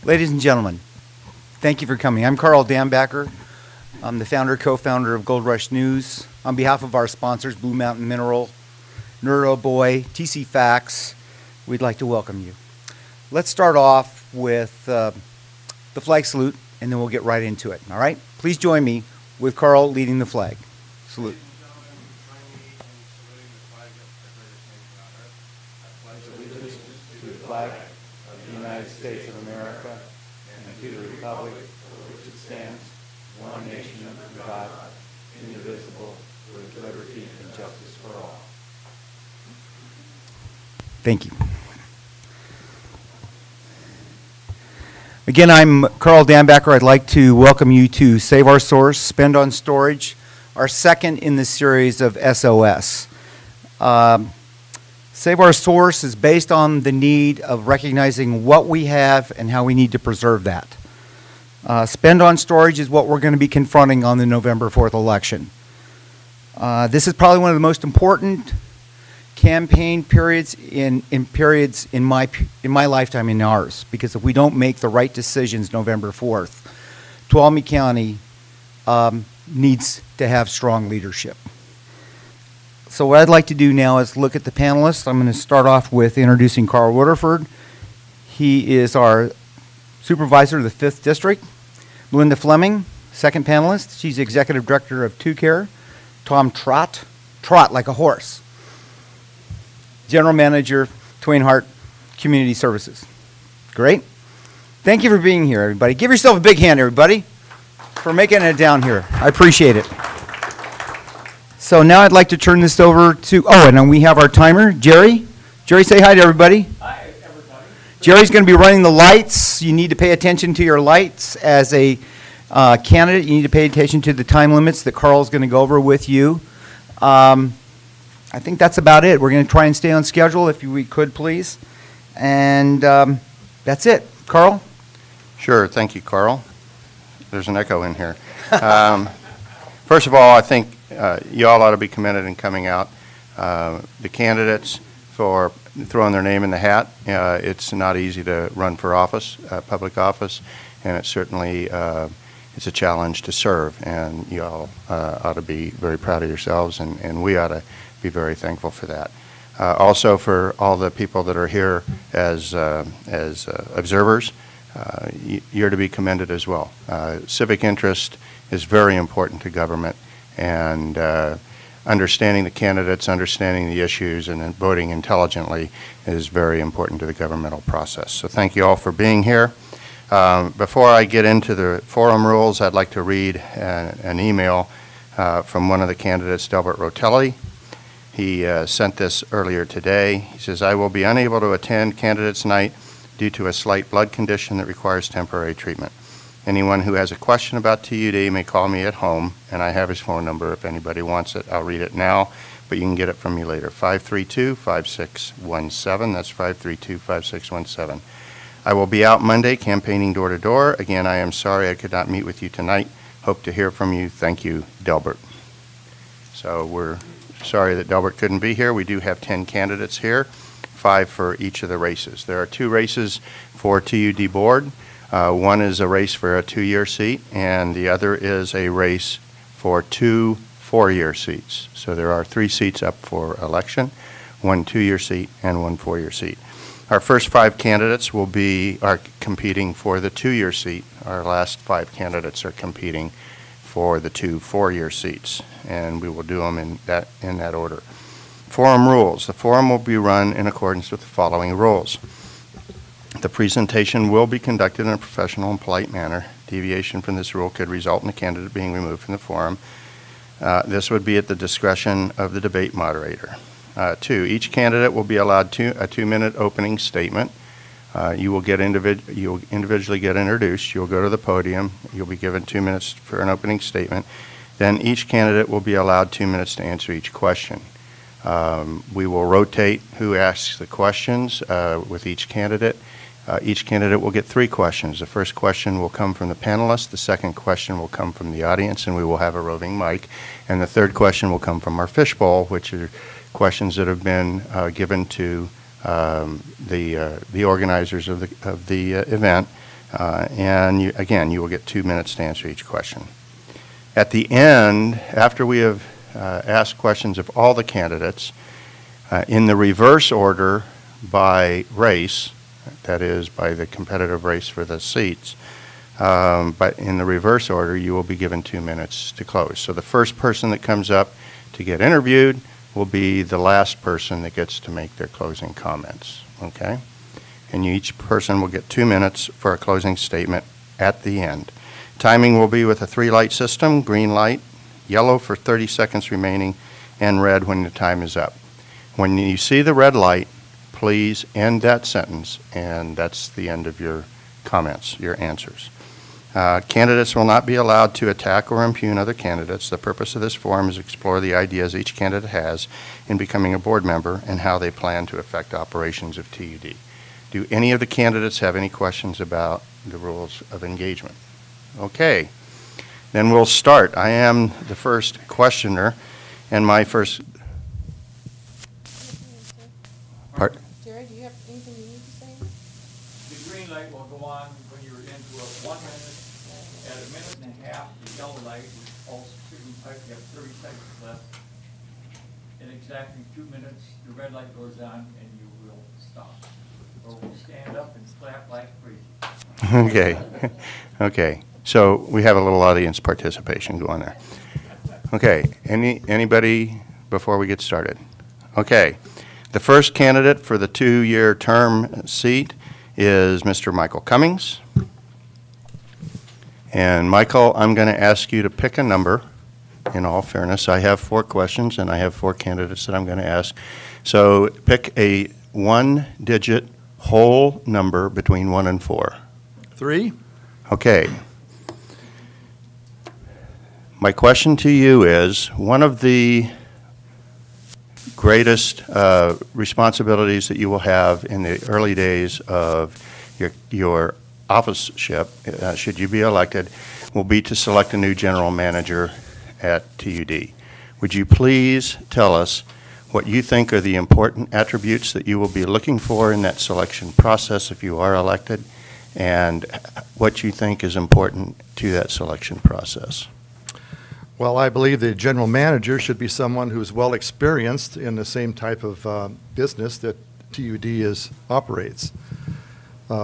Ladies and gentlemen, thank you for coming. I'm Carl Dambacker. I'm the founder, co-founder of Gold Rush News. On behalf of our sponsors, Blue Mountain Mineral, NeuroBoy, TC Fax, we'd like to welcome you. Let's start off with the flag salute, and then we'll get right into it, all right? Please join me with Carl leading the flag. Salute. To the flag of the United States of America and to the republic for which it stands, one nation under God, indivisible, with liberty and justice for all. Thank you. Again, I'm Carl Dambacker. I'd like to welcome you to Save Our Source, Spend on Storage, our second in the series of SOS. Save Our Source is based on the need of recognizing what we have and how we need to preserve that. Spend on Storage is what we're going to be confronting on the November 4th election. This is probably one of the most important campaign periods in my lifetime, in ours, because if we don't make the right decisions November 4th, Tuolumne County needs to have strong leadership. So what I'd like to do now is look at the panelists. I'm going to start off with introducing Carl Rutherford. He is our supervisor of the 5th District. Melinda Fleming, second panelist. She's executive director of TUD. Tom Trott like a horse, general manager, Twain Harte Community Services. Great. Thank you for being here, everybody. Give yourself a big hand, everybody, for making it down here. I appreciate it. So now I'd like to turn this over to, and then we have our timer, Jerry. Jerry, say hi to everybody. Hi, everybody. Jerry's going to be running the lights. You need to pay attention to your lights. As a candidate, you need to pay attention to the time limits that Carl's going to go over with you. I think that's about it. We're going to try and stay on schedule if we could, please. And that's it. Carl? Sure. Thank you, Carl. There's an echo in here. First of all, I think you all ought to be commended in coming out. The candidates for throwing their name in the hat. It's not easy to run for office, public office, and it's certainly it's a challenge to serve, and you all ought to be very proud of yourselves, and we ought to be very thankful for that. Also, for all the people that are here as observers, you're to be commended as well. Civic interest is very important to government, and understanding the candidates, understanding the issues, and then voting intelligently is very important to the governmental process. So thank you all for being here. Before I get into the forum rules, I'd like to read an email from one of the candidates, Delbert Rotelli. He sent this earlier today. He says, I will be unable to attend candidates night due to a slight blood condition that requires temporary treatment. Anyone who has a question about TUD may call me at home, and I have his phone number if anybody wants it. I'll read it now, but you can get it from me later. 532-5617. That's 532-5617. I will be out Monday campaigning door to door. Again, I am sorry I could not meet with you tonight. Hope to hear from you. Thank you, Delbert. So we're sorry that Delbert couldn't be here. We do have 10 candidates here, 5 for each of the races. There are 2 races for TUD board. One is a race for a 2-year seat, and the other is a race for 2 4-year seats. So there are 3 seats up for election, 1 2-year seat and 1 4-year seat. Our first 5 candidates are competing for the 2-year seat. Our last 5 candidates are competing for the 2 4-year seats, and we will do them in that order. Forum rules. The forum will be run in accordance with the following rules. The presentation will be conducted in a professional and polite manner. Deviation from this rule could result in a candidate being removed from the forum. This would be at the discretion of the debate moderator. 2, each candidate will be allowed a 2-minute opening statement. You will individually get introduced. You'll go to the podium. You'll be given 2 minutes for an opening statement. Then each candidate will be allowed 2 minutes to answer each question. We will rotate who asks the questions with each candidate. Each candidate will get 3 questions. The first question will come from the panelists. The second question will come from the audience, and we will have a roving mic. And the third question will come from our fishbowl, which are questions that have been given to the organizers of the event Again, you will get 2 minutes to answer each question. At the end, after we have asked questions of all the candidates, in the reverse order by race, that is, by the competitive race for the seats, but in the reverse order, you will be given 2 minutes to close. So the first person that comes up to get interviewed will be the last person that gets to make their closing comments, okay? And each person will get 2 minutes for a closing statement at the end. Timing will be with a 3-light system: green light, yellow for 30 seconds remaining, and red when the time is up. When you see the red light, please end that sentence, and that's the end of your comments, your answers. Candidates will not be allowed to attack or impugn other candidates. The purpose of this forum is to explore the ideas each candidate has in becoming a board member and how they plan to affect operations of TUD. Do any of the candidates have any questions about the rules of engagement? Okay, then we'll start. I am the first questioner, and my first... Part? Jerry, do you have anything you need to say? The green light will go on when you're into a 1 minute. At a minute and a half, the yellow light, which also signifies you have 30 seconds left. In exactly 2 minutes, the red light goes on and you will stop. Or we'll stand up and clap like crazy. Okay, okay. So we have a little audience participation going there. Okay, anybody before we get started? Okay, the first candidate for the 2-year term seat is Mr. Michael Cummings. And Michael, I'm going to ask you to pick a number. In all fairness, I have 4 questions and I have 4 candidates that I'm going to ask. So pick a 1-digit whole number between 1 and 4. 3. Okay. My question to you is, one of the greatest responsibilities that you will have in the early days of your officeship, should you be elected, will be to select a new general manager at TUD. Would you please tell us what you think are the important attributes that you will be looking for in that selection process if you are elected, and what you think is important to that selection process? Well, I believe the general manager should be someone who's well experienced in the same type of business that TUD operates.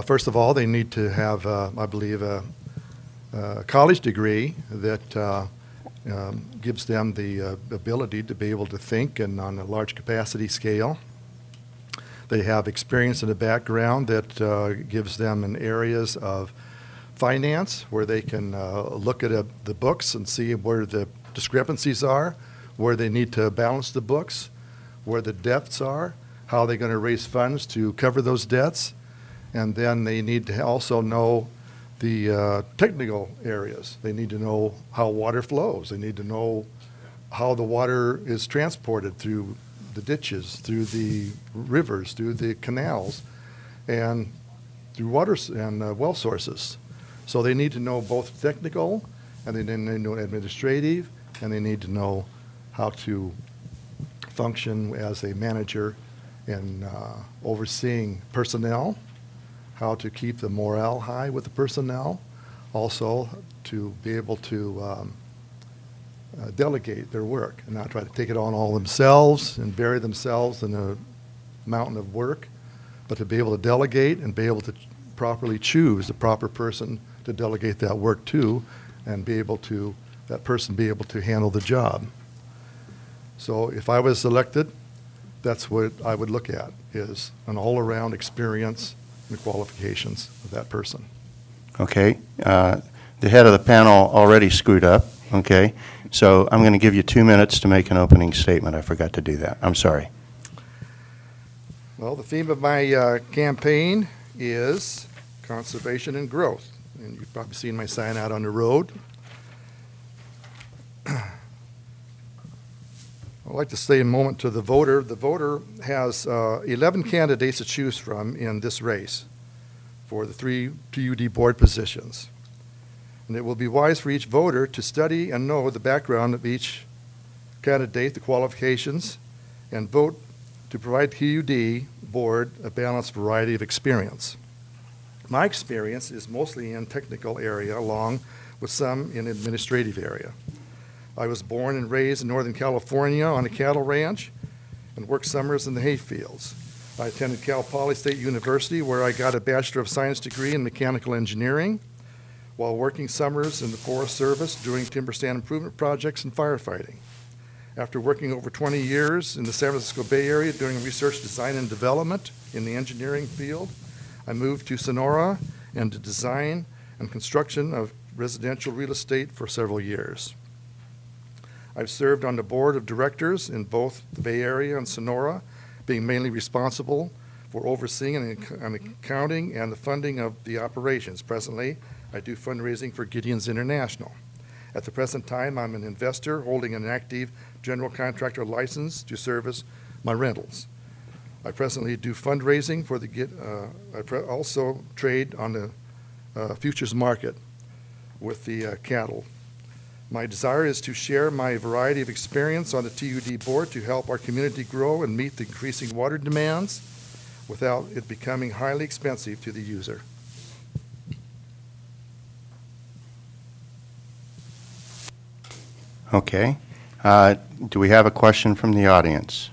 First of all, they need to have, I believe, a college degree that gives them the ability to be able to think and on a large capacity scale. They have experience in a background that gives them in areas of finance where they can look at the books and see where the discrepancies are, where they need to balance the books, where the debts are, how they're going to raise funds to cover those debts. And then they need to also know the technical areas. They need to know how water flows. They need to know how the water is transported through the ditches, through the rivers, through the canals, and through water and well sources. So they need to know both technical, and they need to know administrative, and they need to know how to function as a manager in overseeing personnel, how to keep the morale high with the personnel, also to be able to delegate their work and not try to take it on all themselves and bury themselves in a mountain of work, but to be able to delegate and be able to properly choose the proper person to delegate that work to, and be able to, that person be able to handle the job. So if I was elected, that's what I would look at, is an all-around experience and qualifications of that person. Okay. The head of the panel already screwed up, okay? So I'm going to give you 2 minutes to make an opening statement. I forgot to do that. I'm sorry. Well, the theme of my campaign is conservation and growth. And you've probably seen my sign out on the road. I'd like to say a moment to the voter. The voter has 11 candidates to choose from in this race for the 3 TUD board positions. And it will be wise for each voter to study and know the background of each candidate, the qualifications, and vote to provide TUD board a balanced variety of experience. My experience is mostly in technical area, along with some in administrative area. I was born and raised in Northern California on a cattle ranch and worked summers in the hay fields. I attended Cal Poly State University, where I got a Bachelor of Science degree in mechanical engineering while working summers in the Forest Service doing timber stand improvement projects and firefighting. After working over 20 years in the San Francisco Bay Area doing research, design, and development in the engineering field, I moved to Sonora and to design and construction of residential real estate for several years. I've served on the board of directors in both the Bay Area and Sonora, being mainly responsible for overseeing and accounting and the funding of the operations. Presently, I do fundraising for Gideon's International. At the present time, I'm an investor holding an active general contractor license to service my rentals. I presently do fundraising for the also trade on the futures market with the cattle. My desire is to share my variety of experience on the TUD board to help our community grow and meet the increasing water demands without it becoming highly expensive to the user. Okay. Do we have a question from the audience?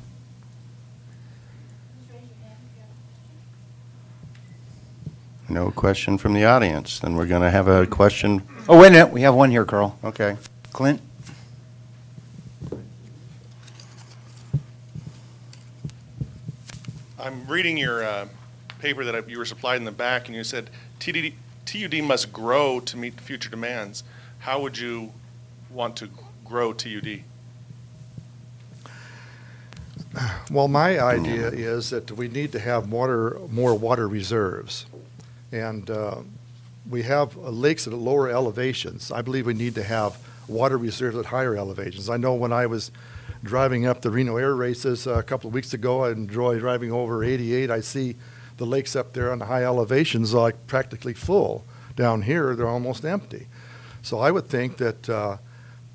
No question from the audience. Then we're going to have a question. Oh, wait a minute, we have one here, Carl. Okay. Clint? I'm reading your paper that you were supplied in the back, and you said TUD must grow to meet future demands. How would you want to grow TUD? Well, my idea is that we need to have more water reserves. And we have lakes at lower elevations. I believe we need to have water reserves at higher elevations. I know when I was driving up the Reno Air Races a couple of weeks ago, I enjoyed driving over 88. I see the lakes up there on the high elevations like practically full. Down here, they're almost empty. So I would think that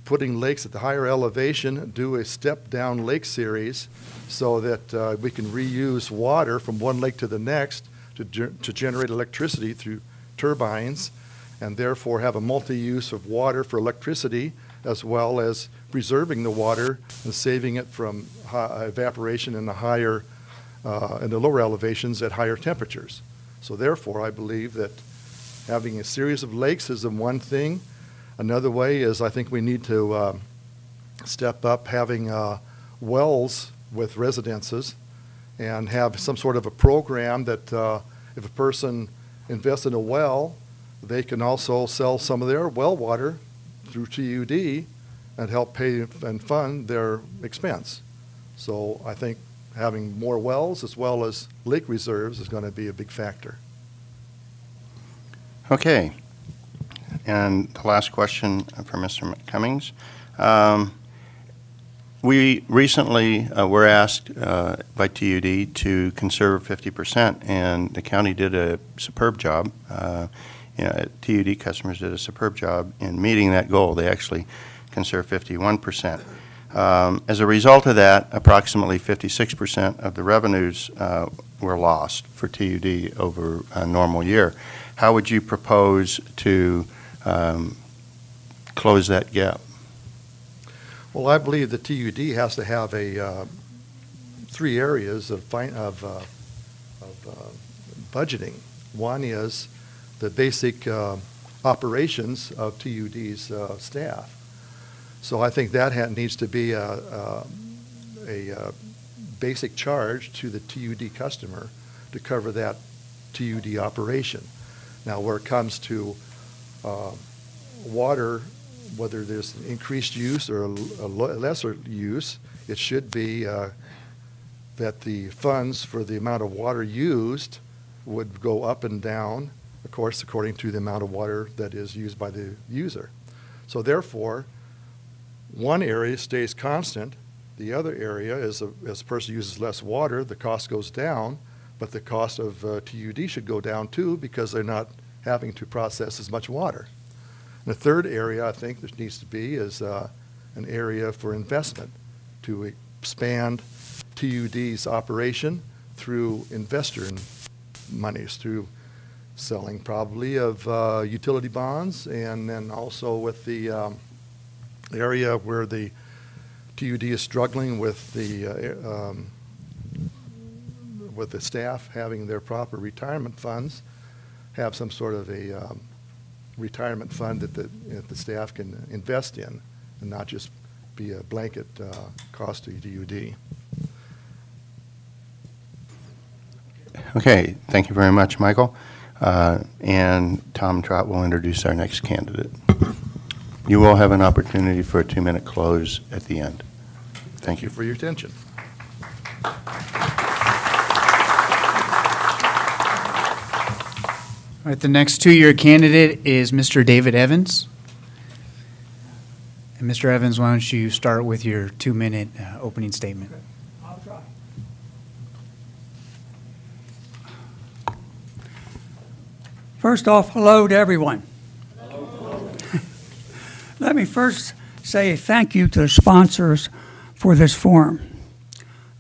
putting lakes at the higher elevation, do a step-down lake series so that we can reuse water from one lake to the next to generate electricity through turbines, and therefore have a multi-use of water for electricity as well as preserving the water and saving it from evaporation in the lower elevations at higher temperatures. So therefore, I believe that having a series of lakes is the one thing. Another way is I think we need to step up having wells with residences and have some sort of a program that if a person invests in a well, they can also sell some of their well water through TUD and help pay and fund their expense. So I think having more wells as well as lake reserves is going to be a big factor. Okay. And the last question for Mr. Cummings. We recently were asked by TUD to conserve 50%, and the county did a superb job. TUD customers did a superb job in meeting that goal. They actually conserved 51%. As a result of that, approximately 56% of the revenues were lost for TUD over a normal year. How would you propose to close that gap? Well, I believe the TUD has to have three areas of budgeting. One is the basic operations of TUD's staff. So I think that needs to be a basic charge to the TUD customer to cover that TUD operation. Now, where it comes to water, whether there's increased use or a lesser use, it should be that the funds for the amount of water used would go up and down, of course, according to the amount of water that is used by the user. So therefore, one area stays constant. The other area is as a person uses less water, the cost goes down, but the cost of TUD should go down too because they're not having to process as much water. And the third area I think there needs to be is an area for investment to expand TUD's operation through investor monies, through selling probably of utility bonds, and then also with the area where the TUD is struggling with the staff having their proper retirement funds, have some sort of a retirement fund that the staff can invest in and not just be a blanket cost to TUD. Okay, thank you very much, Michael. And Tom Trott will introduce our next candidate. You will have an opportunity for a 2-minute close at the end. Thank you. For your attention. All right, the next 2-year candidate is Mr. David Evans. And Mr. Evans, why don't you start with your 2-minute opening statement? I'll try. First off, hello to everyone. Hello. Let me first say thank you to the sponsors for this forum.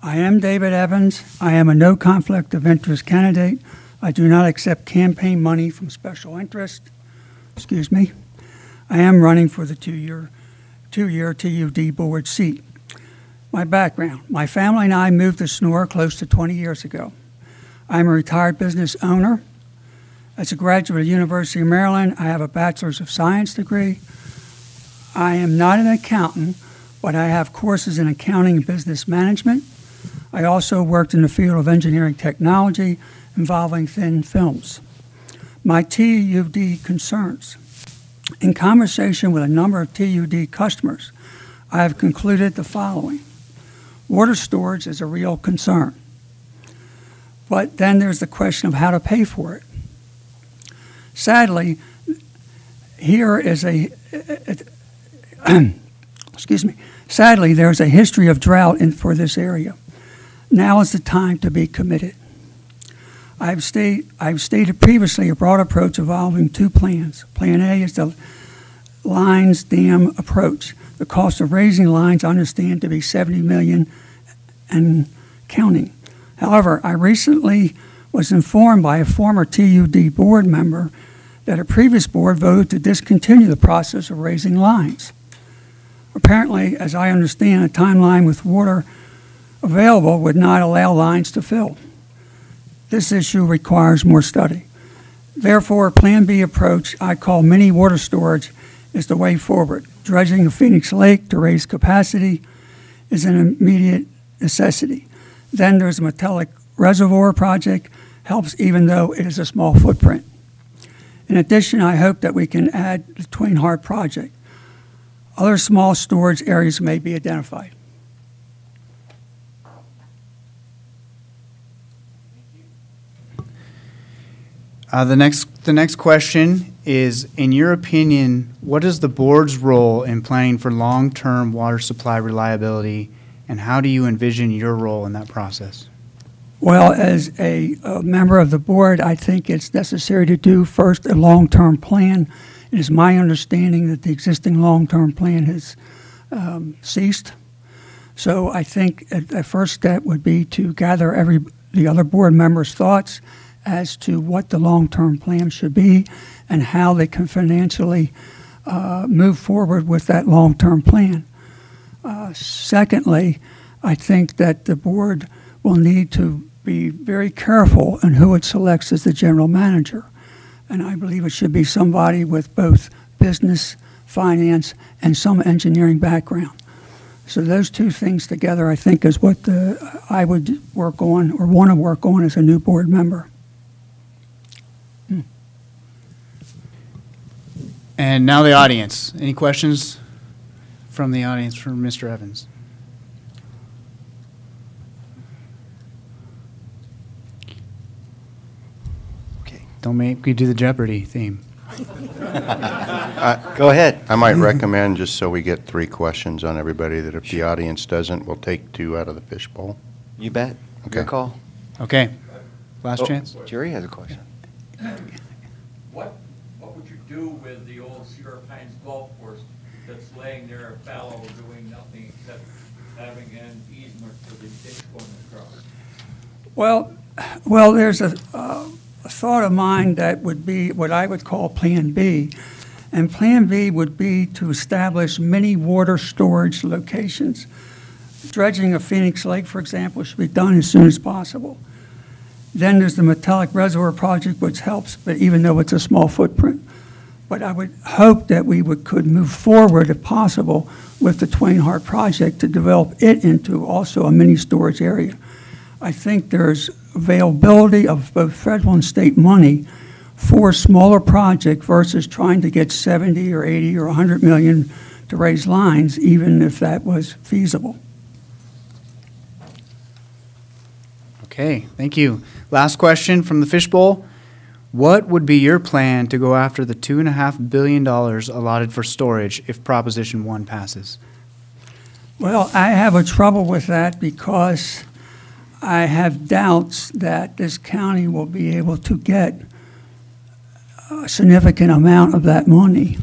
I am David Evans. I am a no conflict of interest candidate. I do not accept campaign money from special interest. Excuse me. I am running for the two-year TUD board seat. My background. My family and I moved to Sonora close to 20 years ago. I'm a retired business owner. As a graduate of the University of Maryland, I have a Bachelor's of Science degree. I am not an accountant, but I have courses in accounting and business management. I also worked in the field of engineering technology involving thin films. My TUD concerns. In conversation with a number of TUD customers, I have concluded the following. Water storage is a real concern. But then there's the question of how to pay for it. Sadly, here is excuse me. Sadly, there's a history of drought for this area. Now is the time to be committed. I've stated previously a broad approach involving 2 plans. Plan A is the lines dam approach. The cost of raising lines I understand to be $70 million and counting. However, I recently was informed by a former TUD board member that a previous board voted to discontinue the process of raising lines. Apparently, as I understand, a timeline with water available would not allow lines to fill. This issue requires more study. Therefore, Plan B approach I call mini water storage is the way forward. Dredging of Phoenix Lake to raise capacity is an immediate necessity. Then there's a metallic reservoir project, helps even though it is a small footprint. In addition, I hope that we can add the Twain Harte project. Other small storage areas may be identified. The next question is, in your opinion, what is the board's role in planning for long-term water supply reliability, and how do you envision your role in that process? Well, as a member of the board, I think it's necessary to do first a long-term plan. It is my understanding that the existing long-term plan has ceased. So I think a first step would be to gather the other board members' thoughts as to what the long-term plan should be and how they can financially move forward with that long-term plan. Secondly, I think that the board will need to be very careful in who it selects as the general manager. And I believe it should be somebody with both business, finance, and some engineering background. So those 2 things together, I think, is what I would work on or want to work on as a new board member. And now the audience. Any questions from the audience for Mr. Evans? Okay. Don't make me do the Jeopardy theme. Go ahead. I might recommend, just so we get 3 questions on everybody, that if the audience doesn't, we'll take 2 out of the fishbowl. You bet. Okay. Your call. Okay. Last Oh, chance. Jerry has a question. What would you do with the old Sierra Pines golf course that's laying there fallow, doing nothing except having an easement for the ditch going across? Well, there's a thought of mine that would be what I would call Plan B. And Plan B would be to establish mini water storage locations. Dredging of Phoenix Lake, for example, should be done as soon as possible. Then there's the Metallic Reservoir Project, which helps, but even though it's a small footprint. But I would hope that we could move forward, if possible, with the Twain Harte project to develop it into also a mini storage area. I think there's availability of both federal and state money for a smaller project versus trying to get 70 or 80 or 100 million to raise lines, even if that was feasible. Okay, thank you. Last question from the fishbowl. What would be your plan to go after the $2.5 billion allotted for storage if Proposition 1 passes? Well, I have a trouble with that because I have doubts that this county will be able to get a significant amount of that money.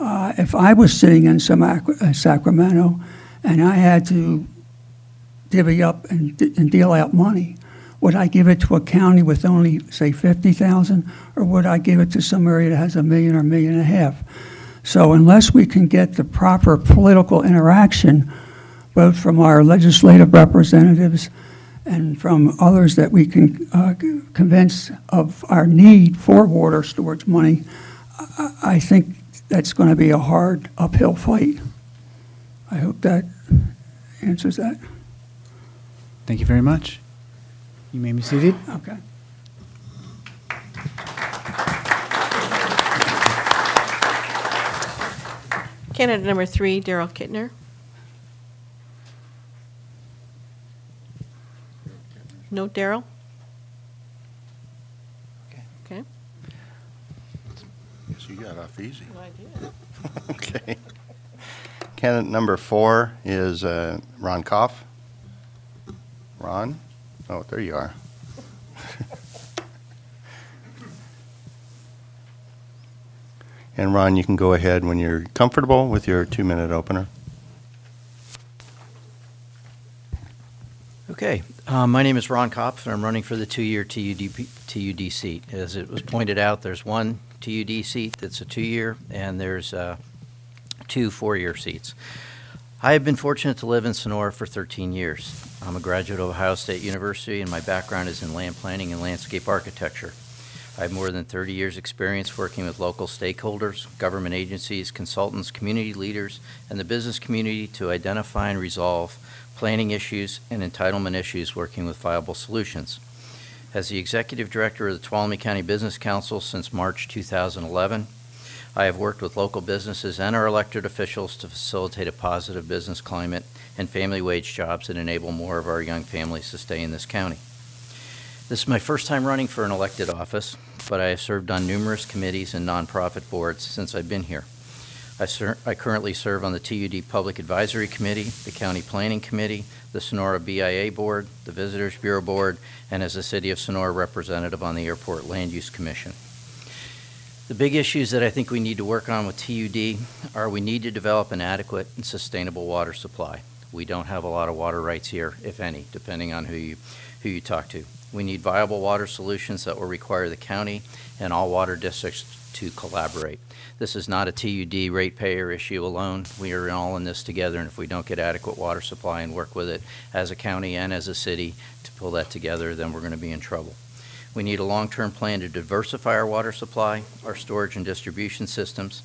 If I was sitting in Sacramento and I had to divvy up and deal out money, would I give it to a county with only, say, 50,000, or would I give it to some area that has $1 million or $1.5 million? So unless we can get the proper political interaction, both from our legislative representatives and from others that we can convince of our need for water storage money, I think that's going to be a hard uphill fight. I hope that answers that. Thank you very much. You may be seated. Okay. Candidate number 3, Daryl Kittner. No Daryl? Okay. Guess you got off easy. Well, I did. Okay. Candidate number 4 is Ron Koff. Ron? Oh, there you are. And Ron, you can go ahead when you're comfortable with your 2-minute opener. Okay, my name is Ron Kopf, and I'm running for the 2-year TUD seat. As it was pointed out, there's one TUD seat that's a 2-year, and there's 2 4-year seats. I have been fortunate to live in Sonora for 13 years. I'm a graduate of Ohio State University, and my background is in land planning and landscape architecture. I have more than 30 years' experience working with local stakeholders, government agencies, consultants, community leaders, and the business community to identify and resolve planning issues and entitlement issues, working with viable solutions. As the Executive Director of the Tuolumne County Business Council since March 2011, I have worked with local businesses and our elected officials to facilitate a positive business climate and family wage jobs that enable more of our young families to stay in this county. This is my first time running for an elected office, but I have served on numerous committees and nonprofit boards since I've been here. I currently serve on the TUD Public Advisory Committee, the County Planning Committee, the Sonora BIA Board, the Visitors Bureau Board, and as a City of Sonora representative on the Airport Land Use Commission. The big issues that I think we need to work on with TUD are we need to develop an adequate and sustainable water supply. We don't have a lot of water rights here, if any, depending on who you talk to. We need viable water solutions that will require the county and all water districts to collaborate. This is not a TUD ratepayer issue alone. We are all in this together, and if we don't get adequate water supply and work with it as a county and as a city to pull that together, then we're going to be in trouble. We need a long-term plan to diversify our water supply, our storage and distribution systems,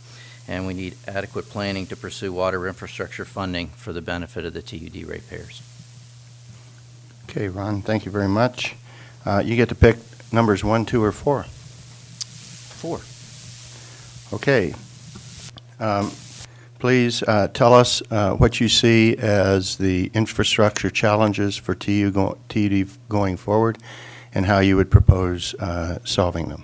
and we need adequate planning to pursue water infrastructure funding for the benefit of the TUD ratepayers. Okay, Ron, thank you very much. You get to pick numbers 1, 2, or 4. 4. Okay. Please tell us what you see as the infrastructure challenges for TUD going forward and how you would propose solving them.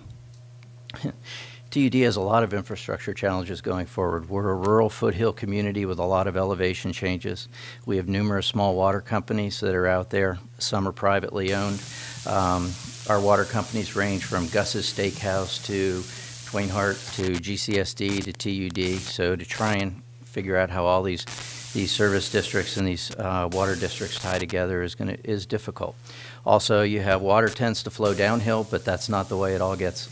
TUD has a lot of infrastructure challenges going forward. We're a rural foothill community with a lot of elevation changes. We have numerous small water companies that are out there. Some are privately owned. Our water companies range from Gus's Steakhouse to Twain Harte to GCSD to TUD. So to try and figure out how all these these service districts and these water districts tie together is difficult. Also, you have water tends to flow downhill, but that's not the way it all gets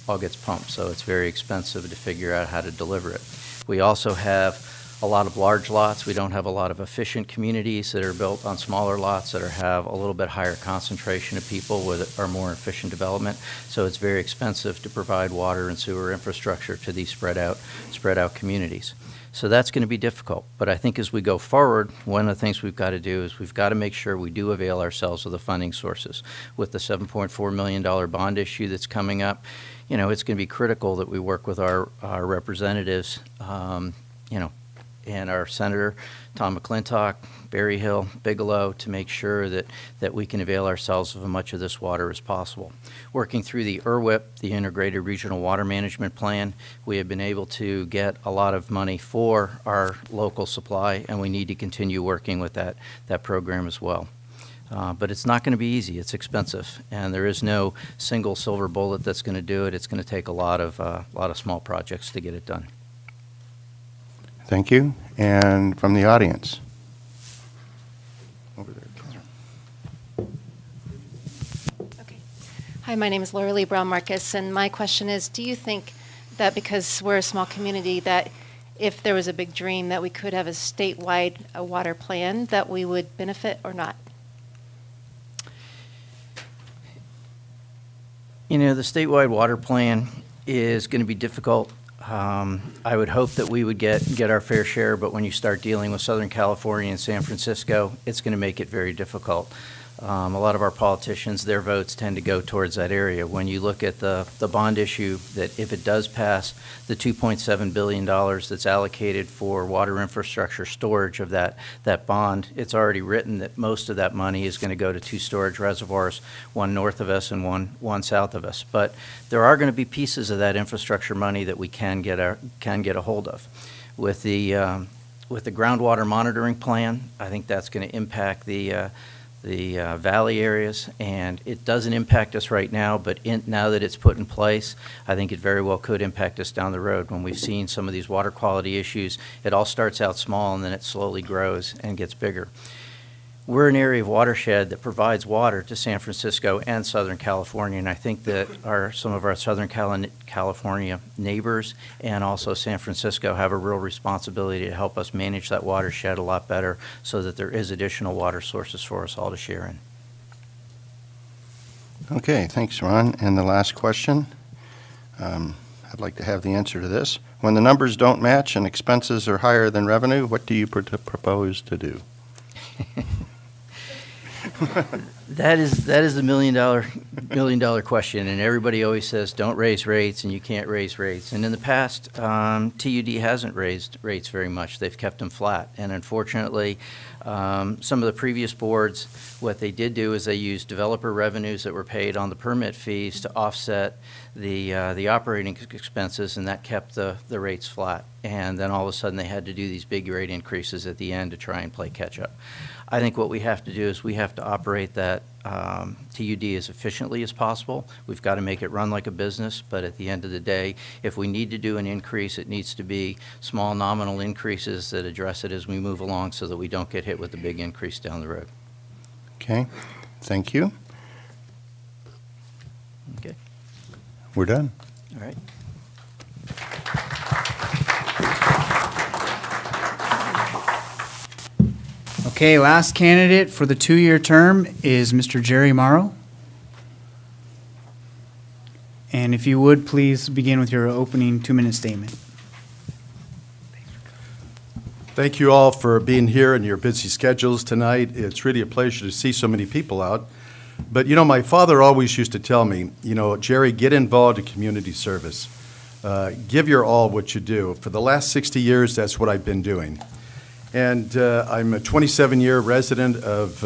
pumped, so it's very expensive to figure out how to deliver it. We also have a lot of large lots. We don't have a lot of efficient communities that are built on smaller lots that have a little bit higher concentration of people with our more efficient development. So it's very expensive to provide water and sewer infrastructure to these spread out communities. So that's going to be difficult. But I think as we go forward, one of the things we've got to do is we've got to make sure we do avail ourselves of the funding sources. With the $7.4 million bond issue that's coming up, you know, it's going to be critical that we work with our representatives, you know, and our Senator, Tom McClintock, Berryhill, Bigelow, to make sure that we can avail ourselves of as much of this water as possible. Working through the IRWIP, the Integrated Regional Water Management Plan, we have been able to get a lot of money for our local supply, and we need to continue working with that program as well. But it's not going to be easy. It's expensive, and there is no single silver bullet that's going to do it. It's going to take a lot of small projects to get it done. Thank you. And from the audience? Over there. Okay. Hi, my name is Laura Lee Brown Marcus, and my question is, do you think that because we're a small community, that if there was a big dream that we could have a statewide water plan, that we would benefit or not? You know, the statewide water plan is going to be difficult. I would hope that we would get our fair share, but when you start dealing with Southern California and San Francisco, it's going to make it very difficult. A lot of our politicians, their votes tend to go towards that area. When you look at the bond issue, that if it does pass, the $2.7 billion that's allocated for water infrastructure storage of that bond, it's already written that most of that money is going to go to 2 storage reservoirs, one north of us and one south of us. But there are going to be pieces of that infrastructure money that we can get a hold of. With the groundwater monitoring plan, I think that's going to impact the valley areas, and it doesn't impact us right now, but now that it's put in place, I think it very well could impact us down the road. When we've seen some of these water quality issues, it all starts out small and then it slowly grows and gets bigger. We're an area of watershed that provides water to San Francisco and Southern California, and I think that some of our Southern California neighbors and also San Francisco have a real responsibility to help us manage that watershed a lot better so that there is additional water sources for us all to share in. Okay, thanks, Ron. And the last question, I'd like to have the answer to this. When the numbers don't match and expenses are higher than revenue, what do you propose to do? That is the million dollar question, and everybody always says don't raise rates and you can't raise rates. And in the past, TUD hasn't raised rates very much. They've kept them flat, and unfortunately, some of the previous boards, what they did do is they used developer revenues that were paid on the permit fees to offset the operating expenses, and that kept the rates flat. And then all of a sudden they had to do these big rate increases at the end to try and play catch up. I think what we have to do is we have to operate that TUD as efficiently as possible. We've got to make it run like a business, but at the end of the day, if we need to do an increase, it needs to be small nominal increases that address it as we move along so that we don't get hit with a big increase down the road. Okay, thank you. Okay. We're done. All right. Okay, last candidate for the 2-year term is Mr. Jerry Morrow. And if you would, please begin with your opening 2-minute statement. Thank you all for being here in your busy schedules tonight. It's really a pleasure to see so many people out. But, you know, my father always used to tell me, you know, Jerry, get involved in community service. Give your all what you do. For the last 60 years, that's what I've been doing. And I'm a 27-year resident of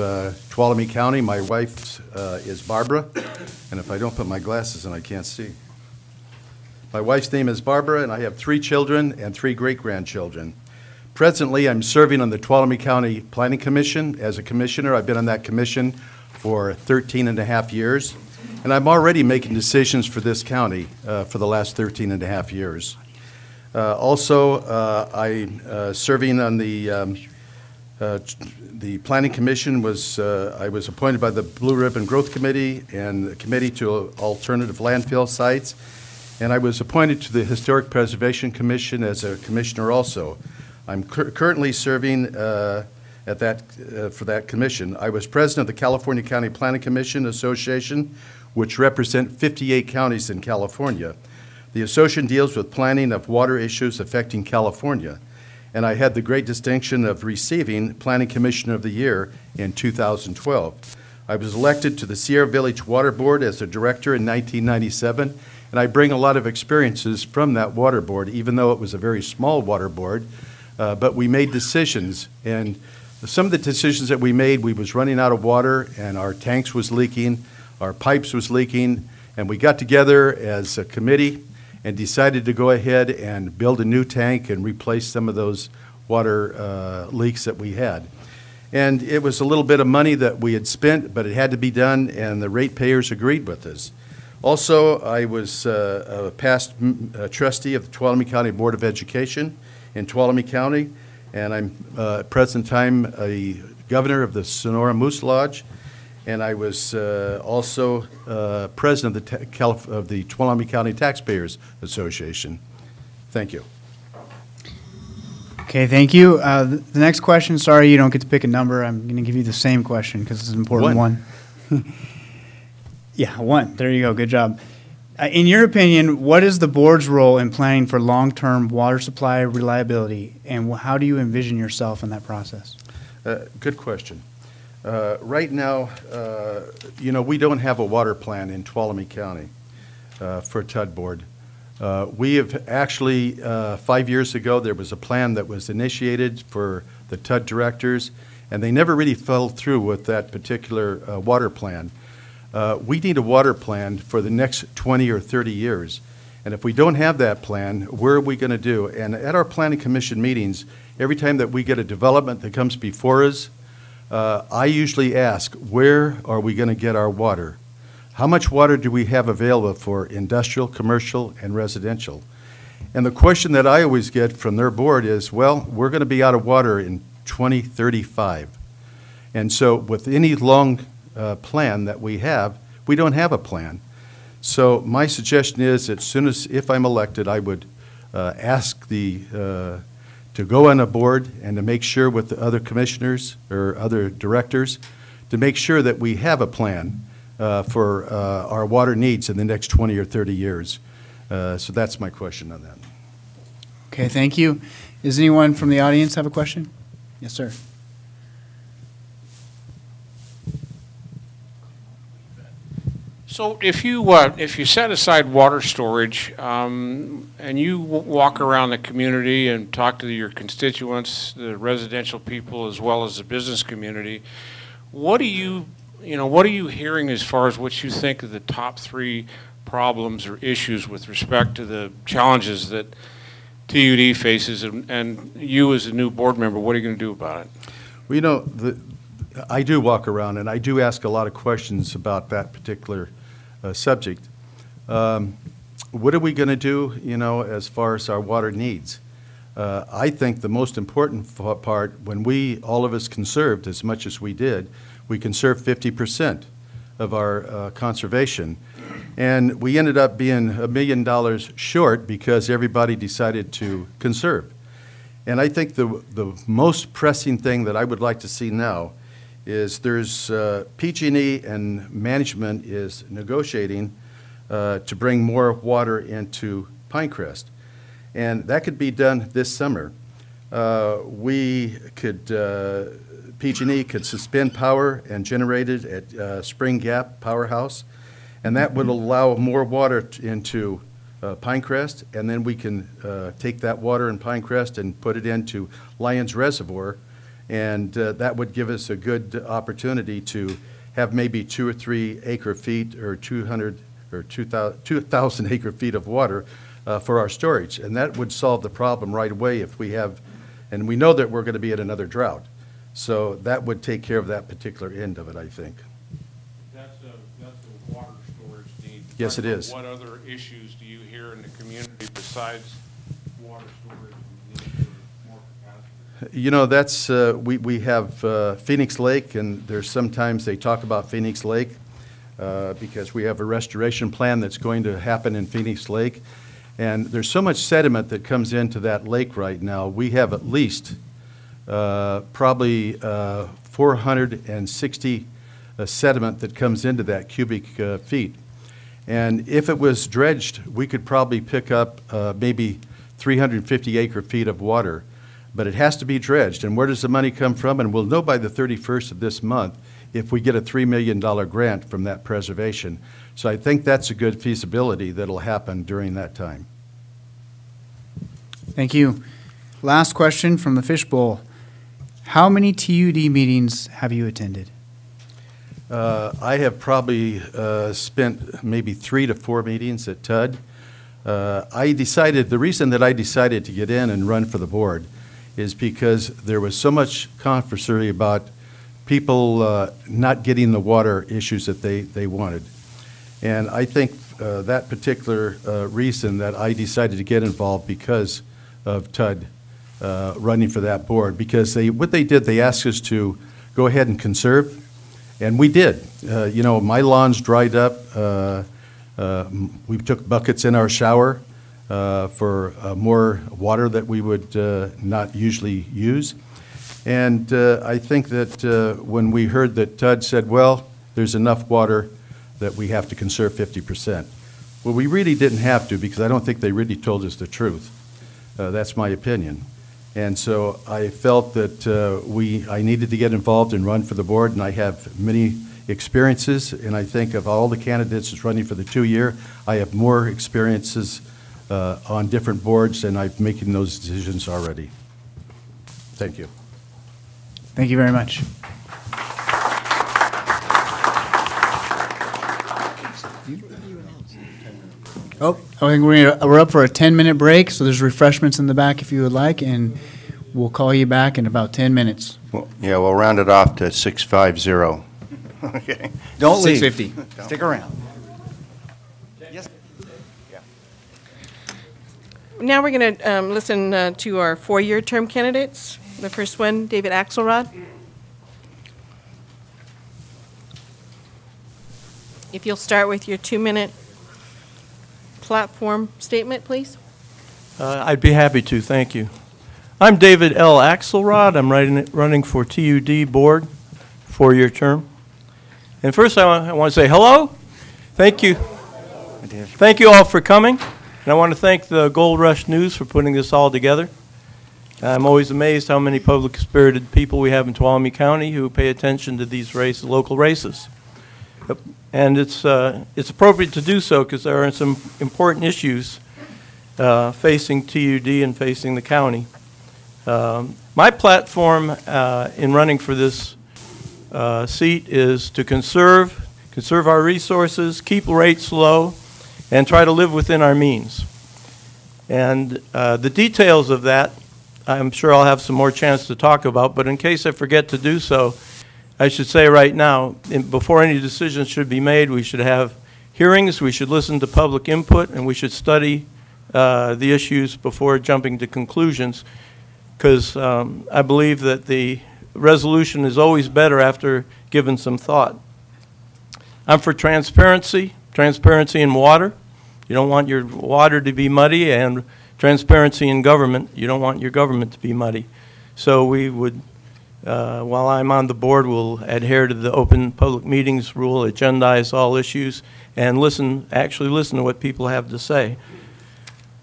Tuolumne County. My wife is Barbara. And if I don't put my glasses on, I can't see. My wife's name is Barbara, and I have 3 children and 3 great-grandchildren. Presently, I'm serving on the Tuolumne County Planning Commission as a commissioner. I've been on that commission for 13 and a half years. And I'm already making decisions for this county for the last 13 and a half years. I'm serving on the The Planning Commission was, I was appointed by the Blue Ribbon Growth Committee and the Committee to Alternative Landfill Sites, and I was appointed to the Historic Preservation Commission as a commissioner also. I'm currently serving for that commission. I was president of the California County Planning Commission Association, which represent 58 counties in California. The association deals with planning of water issues affecting California, and I had the great distinction of receiving Planning Commissioner of the Year in 2012. I was elected to the Sierra Village Water Board as a director in 1997, and I bring a lot of experiences from that water board, even though it was a very small water board, but we made decisions, and some of the decisions that we made, we was running out of water, and our tanks was leaking, our pipes was leaking, and we got together as a committee and decided to go ahead and build a new tank and replace some of those water leaks that we had. And it was a little bit of money that we had spent, but it had to be done, and the ratepayers agreed with us. Also, I was a past trustee of the Tuolumne County Board of Education in Tuolumne County, and I'm at present time a governor of the Sonora Moose Lodge, and I was also president of the Tuolumne County Taxpayers Association. Thank you. Okay, thank you. The next question, sorry you don't get to pick a number. I'm going to give you the same question because it's an important one. Yeah, 1. There you go. Good job. In your opinion, what is the board's role in planning for long-term water supply reliability, and how do you envision yourself in that process? Good question. Right now, you know, we don't have a water plan in Tuolumne County for TUD board. We have actually, 5 years ago, there was a plan that was initiated for the TUD directors, and they never really fell through with that particular water plan. We need a water plan for the next 20 or 30 years. And if we don't have that plan, where are we going to do? And at our Planning Commission meetings, every time that we get a development that comes before us, I usually ask, where are we going to get our water? How much water do we have available for industrial, commercial, and residential? And the question that I always get from their board is, well, we're going to be out of water in 2035. And so with any long plan that we have, we don't have a plan. So my suggestion is, as soon as, if I'm elected, I would ask to go on a board and to make sure with the other commissioners or other directors to make sure that we have a plan for our water needs in the next 20 or 30 years. So that's my question on that. Okay, thank you. Does anyone from the audience have a question? Yes, sir. So if you set aside water storage and you walk around the community and talk to your constituents, the residential people as well as the business community, what are you hearing as far as what you think of the top 3 problems or issues with respect to the challenges that TUD faces, and you as a new board member, what are you going to do about it? Well, you know, I do walk around and I do ask a lot of questions about that particular subject. What are we going to do, you know, as far as our water needs? I think the most important part, when all of us conserved as much as we did, we conserved 50% of our conservation. And we ended up being $1 million short because everybody decided to conserve. And I think the most pressing thing that I would like to see now is there's PG&E and management is negotiating to bring more water into Pinecrest. And that could be done this summer. PG&E could suspend power and generate it at Spring Gap Powerhouse, and that would allow more water into Pinecrest, and then we can take that water in Pinecrest and put it into Lyons Reservoir, and that would give us a good opportunity to have maybe 2 or 3 acre feet or 200 or 2,000 acre feet of water for our storage. And that would solve the problem right away if we have, and we know that we're going to be at another drought. So that would take care of that particular end of it, I think. That's a water storage need. Yes, it is. What other issues do you hear in the community besides water storage and need for more capacity? You know, that's, we have Phoenix Lake, and there's sometimes they talk about Phoenix Lake because we have a restoration plan that's going to happen in Phoenix Lake. And there's so much sediment that comes into that lake right now. We have at least probably 460 sediment that comes into that cubic feet. And if it was dredged, we could probably pick up maybe 350 acre feet of water. But it has to be dredged. And where does the money come from? And we'll know by the 31st of this month if we get a $3 million grant from that preservation. So I think that's a good feasibility that'll happen during that time. Thank you. Last question from the fishbowl. How many TUD meetings have you attended? I have probably spent maybe 3 to 4 meetings at TUD. The reason that I decided to get in and run for the board is because there was so much controversy about people not getting the water issues that they wanted. And I think that particular reason that I decided to get involved because of TUD running for that board, because what they did, they asked us to go ahead and conserve, and we did. You know, my lawns dried up. We took buckets in our shower for more water that we would not usually use. And I think that when we heard that TUD said, well, there's enough water that we have to conserve 50%. Well, we really didn't have to, because I don't think they really told us the truth. That's my opinion. And so I felt that I needed to get involved and run for the board, and I have many experiences, and I think of all the candidates that's running for the 2-year, I have more experiences on different boards, and I'm making those decisions already. Thank you. Thank you very much. Oh, I think we're up for a 10-minute break, so there's refreshments in the back if you would like, and we'll call you back in about 10 minutes. Well, yeah, we'll round it off to 650. Okay. Don't leave. 6:50. Stick around. Now we're going to listen to our 4-year term candidates. The first one, David Axelrod. If you'll start with your 2-minute platform statement, please. I'd be happy to, thank you. I'm David L. Axelrod. I'm running for TUD board, 4-year term. And first I want to say hello. Thank you. Thank you all for coming. And I want to thank the Gold Rush News for putting this all together. I'm always amazed how many public-spirited people we have in Tuolumne County who pay attention to these local races. And it's appropriate to do so because there are some important issues facing TUD and facing the county. My platform in running for this seat is to conserve our resources, keep rates low, and try to live within our means. And the details of that, I'm sure I'll have some more chance to talk about, but in case I forget to do so, I should say right now, before any decisions should be made, we should have hearings, we should listen to public input, and we should study the issues before jumping to conclusions, because I believe that the resolution is always better after given some thought. I'm for transparency in water. You don't want your water to be muddy, and transparency in government. You don't want your government to be muddy. So we would, while I'm on the board, we'll adhere to the open public meetings rule, agendize all issues, and actually listen to what people have to say.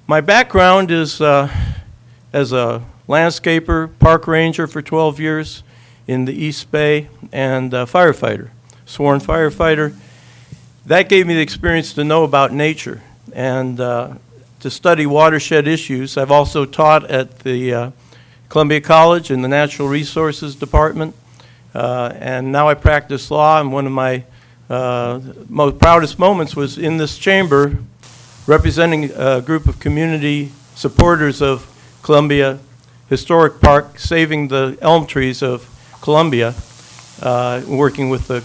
My background is as a landscaper, park ranger for 12 years in the East Bay, and firefighter, sworn firefighter. That gave me the experience to know about nature and to study watershed issues. I've also taught at the Columbia College in the Natural Resources Department, and now I practice law, and one of my most proudest moments was in this chamber representing a group of community supporters of Columbia Historic Park, saving the elm trees of Columbia, working with the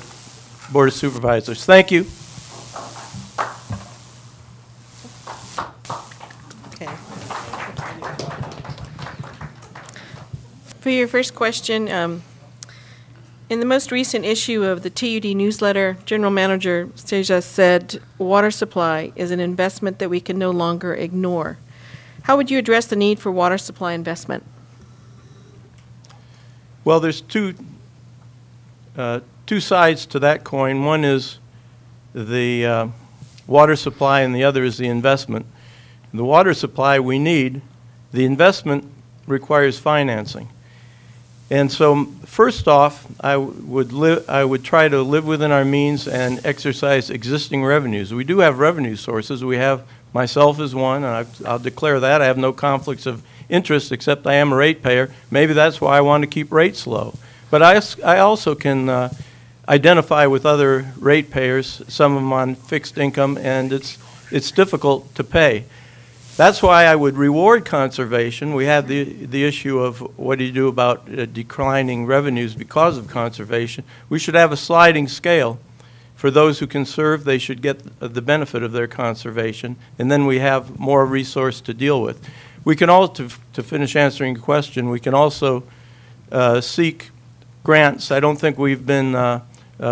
Board of Supervisors. Thank you. For For your first question, in the most recent issue of the TUD newsletter, General Manager Seja said water supply is an investment that we can no longer ignore. How would you address the need for water supply investment? Well, there's two sides to that coin. One is the water supply and the other is the investment. The water supply we need, the investment requires financing. And so first off, I would try to live within our means and exercise existing revenues. We do have revenue sources. We have myself as one, and I'll declare that. I have no conflicts of interest except I am a ratepayer. Maybe that's why I want to keep rates low. But I also can identify with other ratepayers, some of them on fixed income, and it's difficult to pay. That's why I would reward conservation. We have the issue of what do you do about declining revenues because of conservation. We should have a sliding scale. For those who conserve, they should get the benefit of their conservation, and then we have more resource to deal with. We can also, to finish answering your question, we can also seek grants. I don't think we've been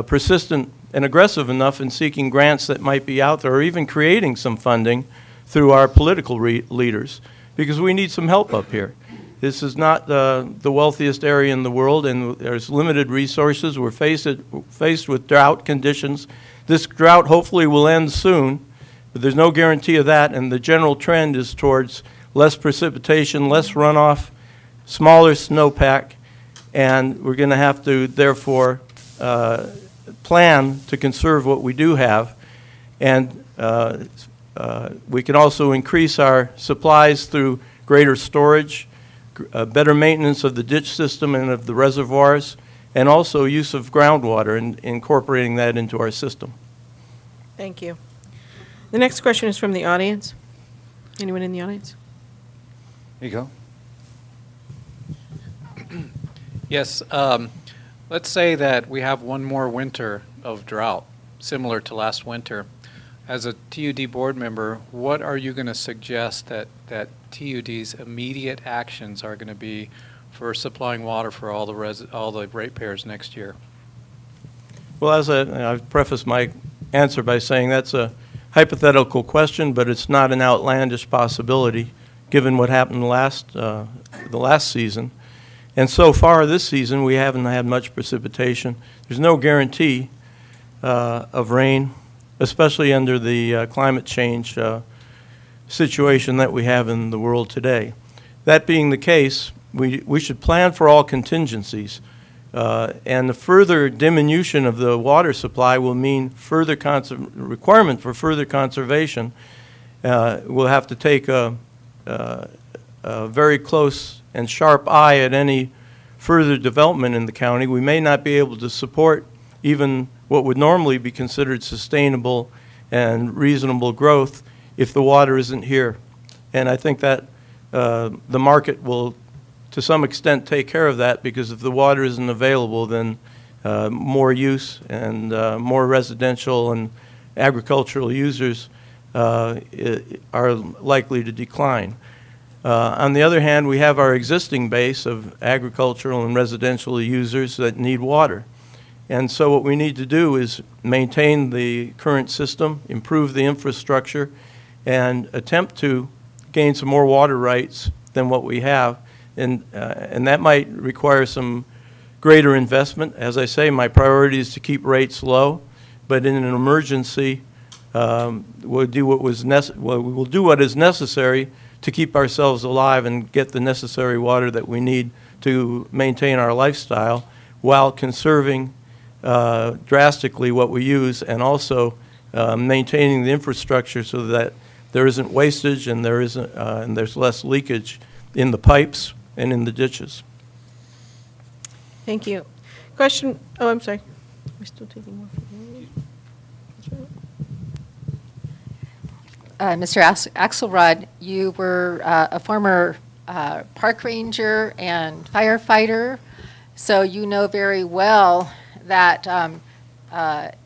persistent and aggressive enough in seeking grants that might be out there or even creating some funding through our political leaders, because we need some help up here. This is not the wealthiest area in the world, and there's limited resources. We're faced with drought conditions. This drought hopefully will end soon, but there's no guarantee of that, and the general trend is towards less precipitation, less runoff, smaller snowpack, and we're going to have to, therefore, plan to conserve what we do have. And we can also increase our supplies through greater storage, better maintenance of the ditch system and of the reservoirs, and also use of groundwater and incorporating that into our system. Thank you. The next question is from the audience. Anyone in the audience? There you go. Yes. Let's say that we have one more winter of drought, similar to last winter. As a TUD board member, what are you going to suggest that TUD's immediate actions are going to be for supplying water for all the ratepayers next year? Well, as I've prefaced my answer by saying that's a hypothetical question, but it's not an outlandish possibility given what happened the last season. And so far this season, we haven't had much precipitation. There's no guarantee of rain, especially under the climate change situation that we have in the world today. That being the case, we should plan for all contingencies. And the further diminution of the water supply will mean further requirement for further conservation. We'll have to take a very close and sharp eye at any further development in the county. We may not be able to support even what would normally be considered sustainable and reasonable growth if the water isn't here. And I think that the market will, to some extent, take care of that, because if the water isn't available, then more use and more residential and agricultural users are likely to decline. On the other hand, we have our existing base of agricultural and residential users that need water. And so what we need to do is maintain the current system, improve the infrastructure, and attempt to gain some more water rights than what we have. And that might require some greater investment. As I say, my priority is to keep rates low, but in an emergency, we'll do what is necessary to keep ourselves alive and get the necessary water that we need to maintain our lifestyle while conserving drastically what we use, and also maintaining the infrastructure so that there isn't wastage and there's less leakage in the pipes and in the ditches. Thank you. Question, oh, I'm sorry. We're still taking more from Mr. Axelrod, you were a former park ranger and firefighter, so you know very well that an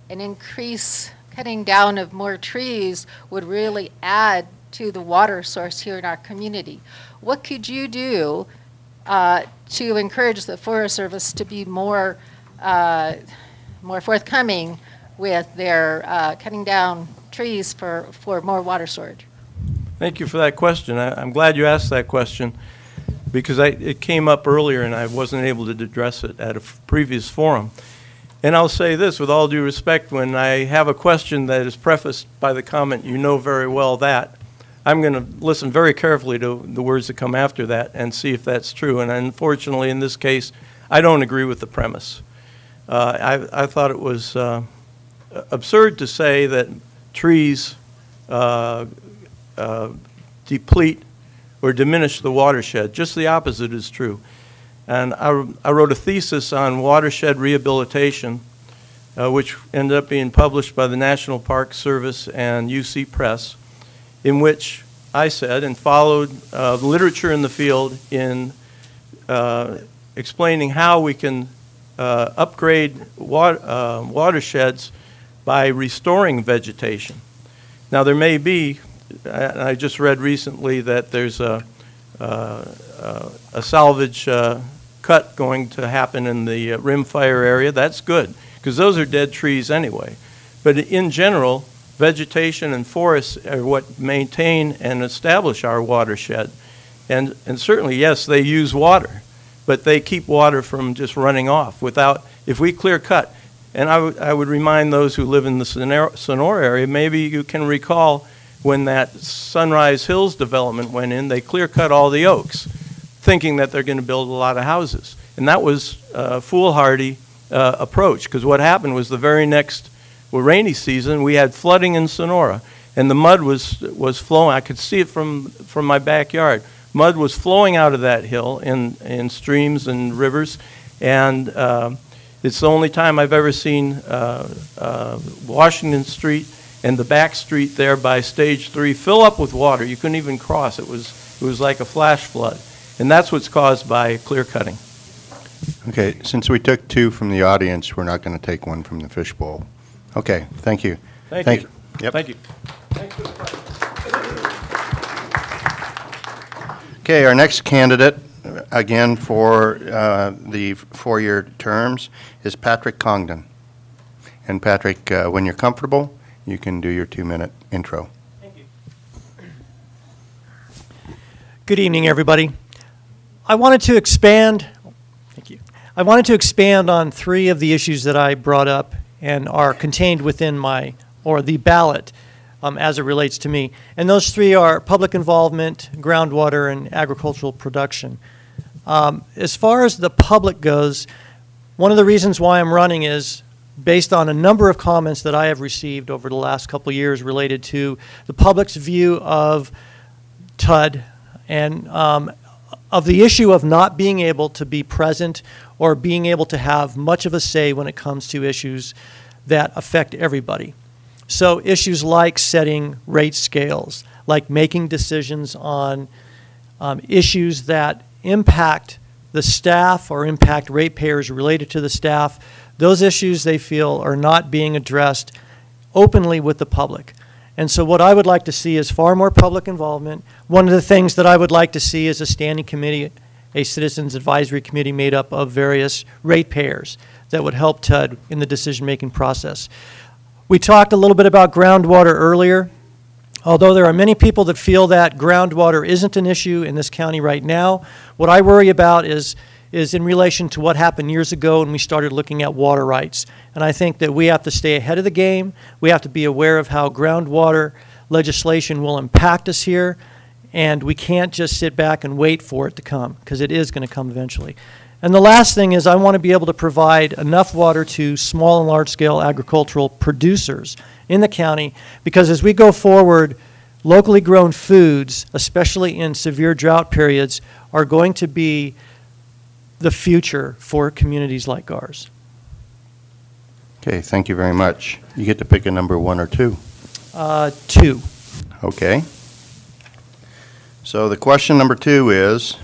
increase, cutting down of more trees would really add to the water source here in our community. What could you do to encourage the Forest Service to be more forthcoming with their cutting down trees for more water storage? Thank you for that question. I'm glad you asked that question because it came up earlier and I wasn't able to address it at a previous forum. And I'll say this with all due respect, when I have a question that is prefaced by the comment, you know very well that, I'm going to listen very carefully to the words that come after that and see if that's true. And unfortunately, in this case, I don't agree with the premise. I thought it was absurd to say that trees deplete or diminish the watershed. Just the opposite is true. And I wrote a thesis on watershed rehabilitation, which ended up being published by the National Park Service and UC Press, in which I said and followed the literature in the field in explaining how we can upgrade watersheds by restoring vegetation. Now there may be, I just read recently that there's a salvage cut going to happen in the rimfire area. That's good, because those are dead trees anyway. But in general, vegetation and forests are what maintain and establish our watershed. And certainly, yes, they use water, but they keep water from just running off without, if we clear cut. And I would remind those who live in the Sonora area, maybe you can recall when that Sunrise Hills development went in, they clear cut all the oaks, thinking that they're going to build a lot of houses. And that was a foolhardy approach, because what happened was the very next rainy season, we had flooding in Sonora, and the mud was flowing. I could see it from my backyard. Mud was flowing out of that hill in streams and rivers, and it's the only time I've ever seen Washington Street and the back street there by Stage 3 fill up with water. You couldn't even cross. It was like a flash flood. And that's what's caused by clear cutting. Okay, since we took two from the audience, we're not going to take one from the fishbowl. Okay, thank you. Thank you. Yep. Thank you. Okay, our next candidate, again for the 4-year terms, is Patrick Congdon. And Patrick, when you're comfortable, you can do your 2-minute intro. Thank you. Good evening, everybody. I wanted to expand. Thank you. I wanted to expand on 3 of the issues that I brought up and are contained within the ballot as it relates to me. And those 3 are public involvement, groundwater, and agricultural production. As far as the public goes, one of the reasons why I'm running is based on a number of comments that I have received over the last couple of years related to the public's view of TUD and of the issue of not being able to be present or being able to have much of a say when it comes to issues that affect everybody. So issues like setting rate scales, like making decisions on issues that impact the staff or impact ratepayers related to the staff, those issues they feel are not being addressed openly with the public. And so what I would like to see is far more public involvement. One of the things that I would like to see is a standing committee, a citizens advisory committee made up of various ratepayers that would help TUD in the decision-making process. We talked a little bit about groundwater earlier. Although there are many people that feel that groundwater isn't an issue in this county right now, what I worry about is in relation to what happened years ago when we started looking at water rights. And I think that we have to stay ahead of the game. We have to be aware of how groundwater legislation will impact us here, and we can't just sit back and wait for it to come, because it is going to come eventually. And the last thing is I want to be able to provide enough water to small and large-scale agricultural producers in the county, because as we go forward, locally grown foods, especially in severe drought periods, are going to be the future for communities like ours. Okay, thank you very much. You get to pick a number 1 or 2. 2. Okay. So the question number 2 is,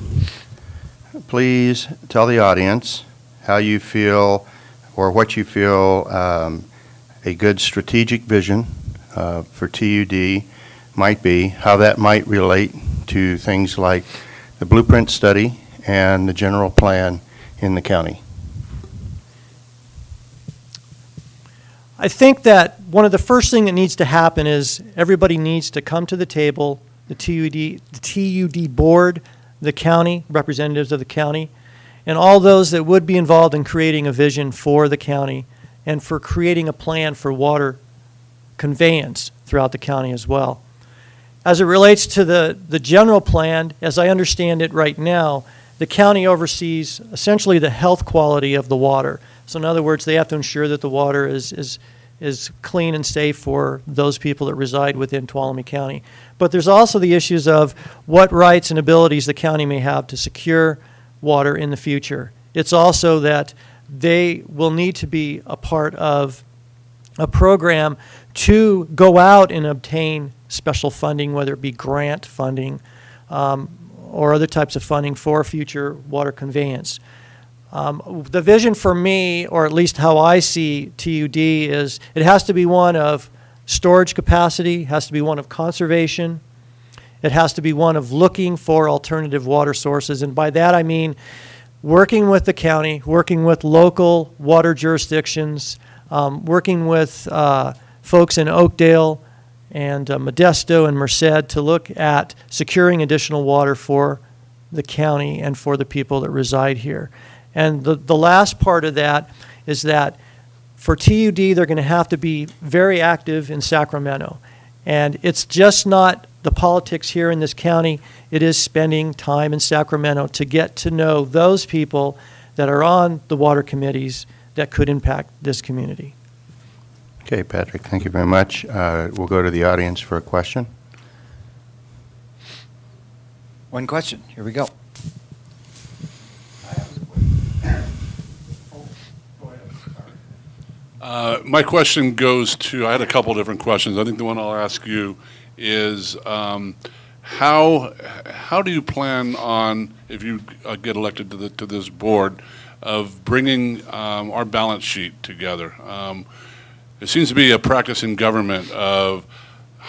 please tell the audience how you feel or what you feel a good strategic vision for TUD might be, how that might relate to things like the blueprint study and the general plan in the county? I think that one of the first thing that needs to happen is everybody needs to come to the table, the TUD board, the county, representatives of the county, and all those that would be involved in creating a vision for the county and for creating a plan for water conveyance throughout the county as well. As it relates to the general plan, as I understand it right now, the county oversees essentially the health quality of the water. So in other words, they have to ensure that the water is clean and safe for those people that reside within Tuolumne County. But there's also the issues of what rights and abilities the county may have to secure water in the future. It's also that they will need to be a part of a program to go out and obtain special funding, whether it be grant funding or other types of funding for future water conveyance. The vision for me, or at least how I see TUD, is it has to be one of storage capacity, has to be one of conservation, it has to be one of looking for alternative water sources, and by that I mean working with the county, working with local water jurisdictions, working with folks in Oakdale and Modesto and Merced to look at securing additional water for the county and for the people that reside here. And the last part of that is that for TUD, they're going to have to be very active in Sacramento. And it's just not the politics here in this county, it is spending time in Sacramento to get to know those people that are on the water committees that could impact this community. Okay, Patrick, thank you very much. We'll go to the audience for a question. One question. Here we go. My question goes to, I had a couple different questions. I think the one I'll ask you is how do you plan on, if you get elected to this board, of bringing our balance sheet together? It seems to be a practice in government of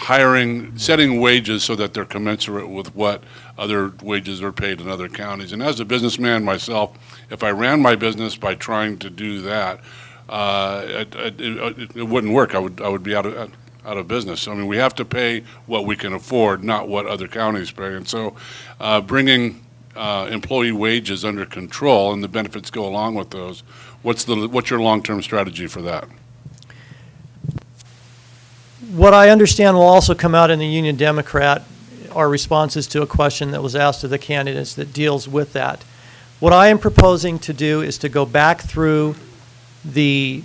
setting wages so that they're commensurate with what other wages are paid in other counties. And as a businessman myself, if I ran my business by trying to do that, it wouldn't work. I would be out of business. I mean, we have to pay what we can afford, not what other counties pay. And so, bringing employee wages under control and the benefits go along with those. What's your long-term strategy for that? What I understand will also come out in the Union Democrat are responses to a question that was asked of the candidates that deals with that. What I am proposing to do is to go back through the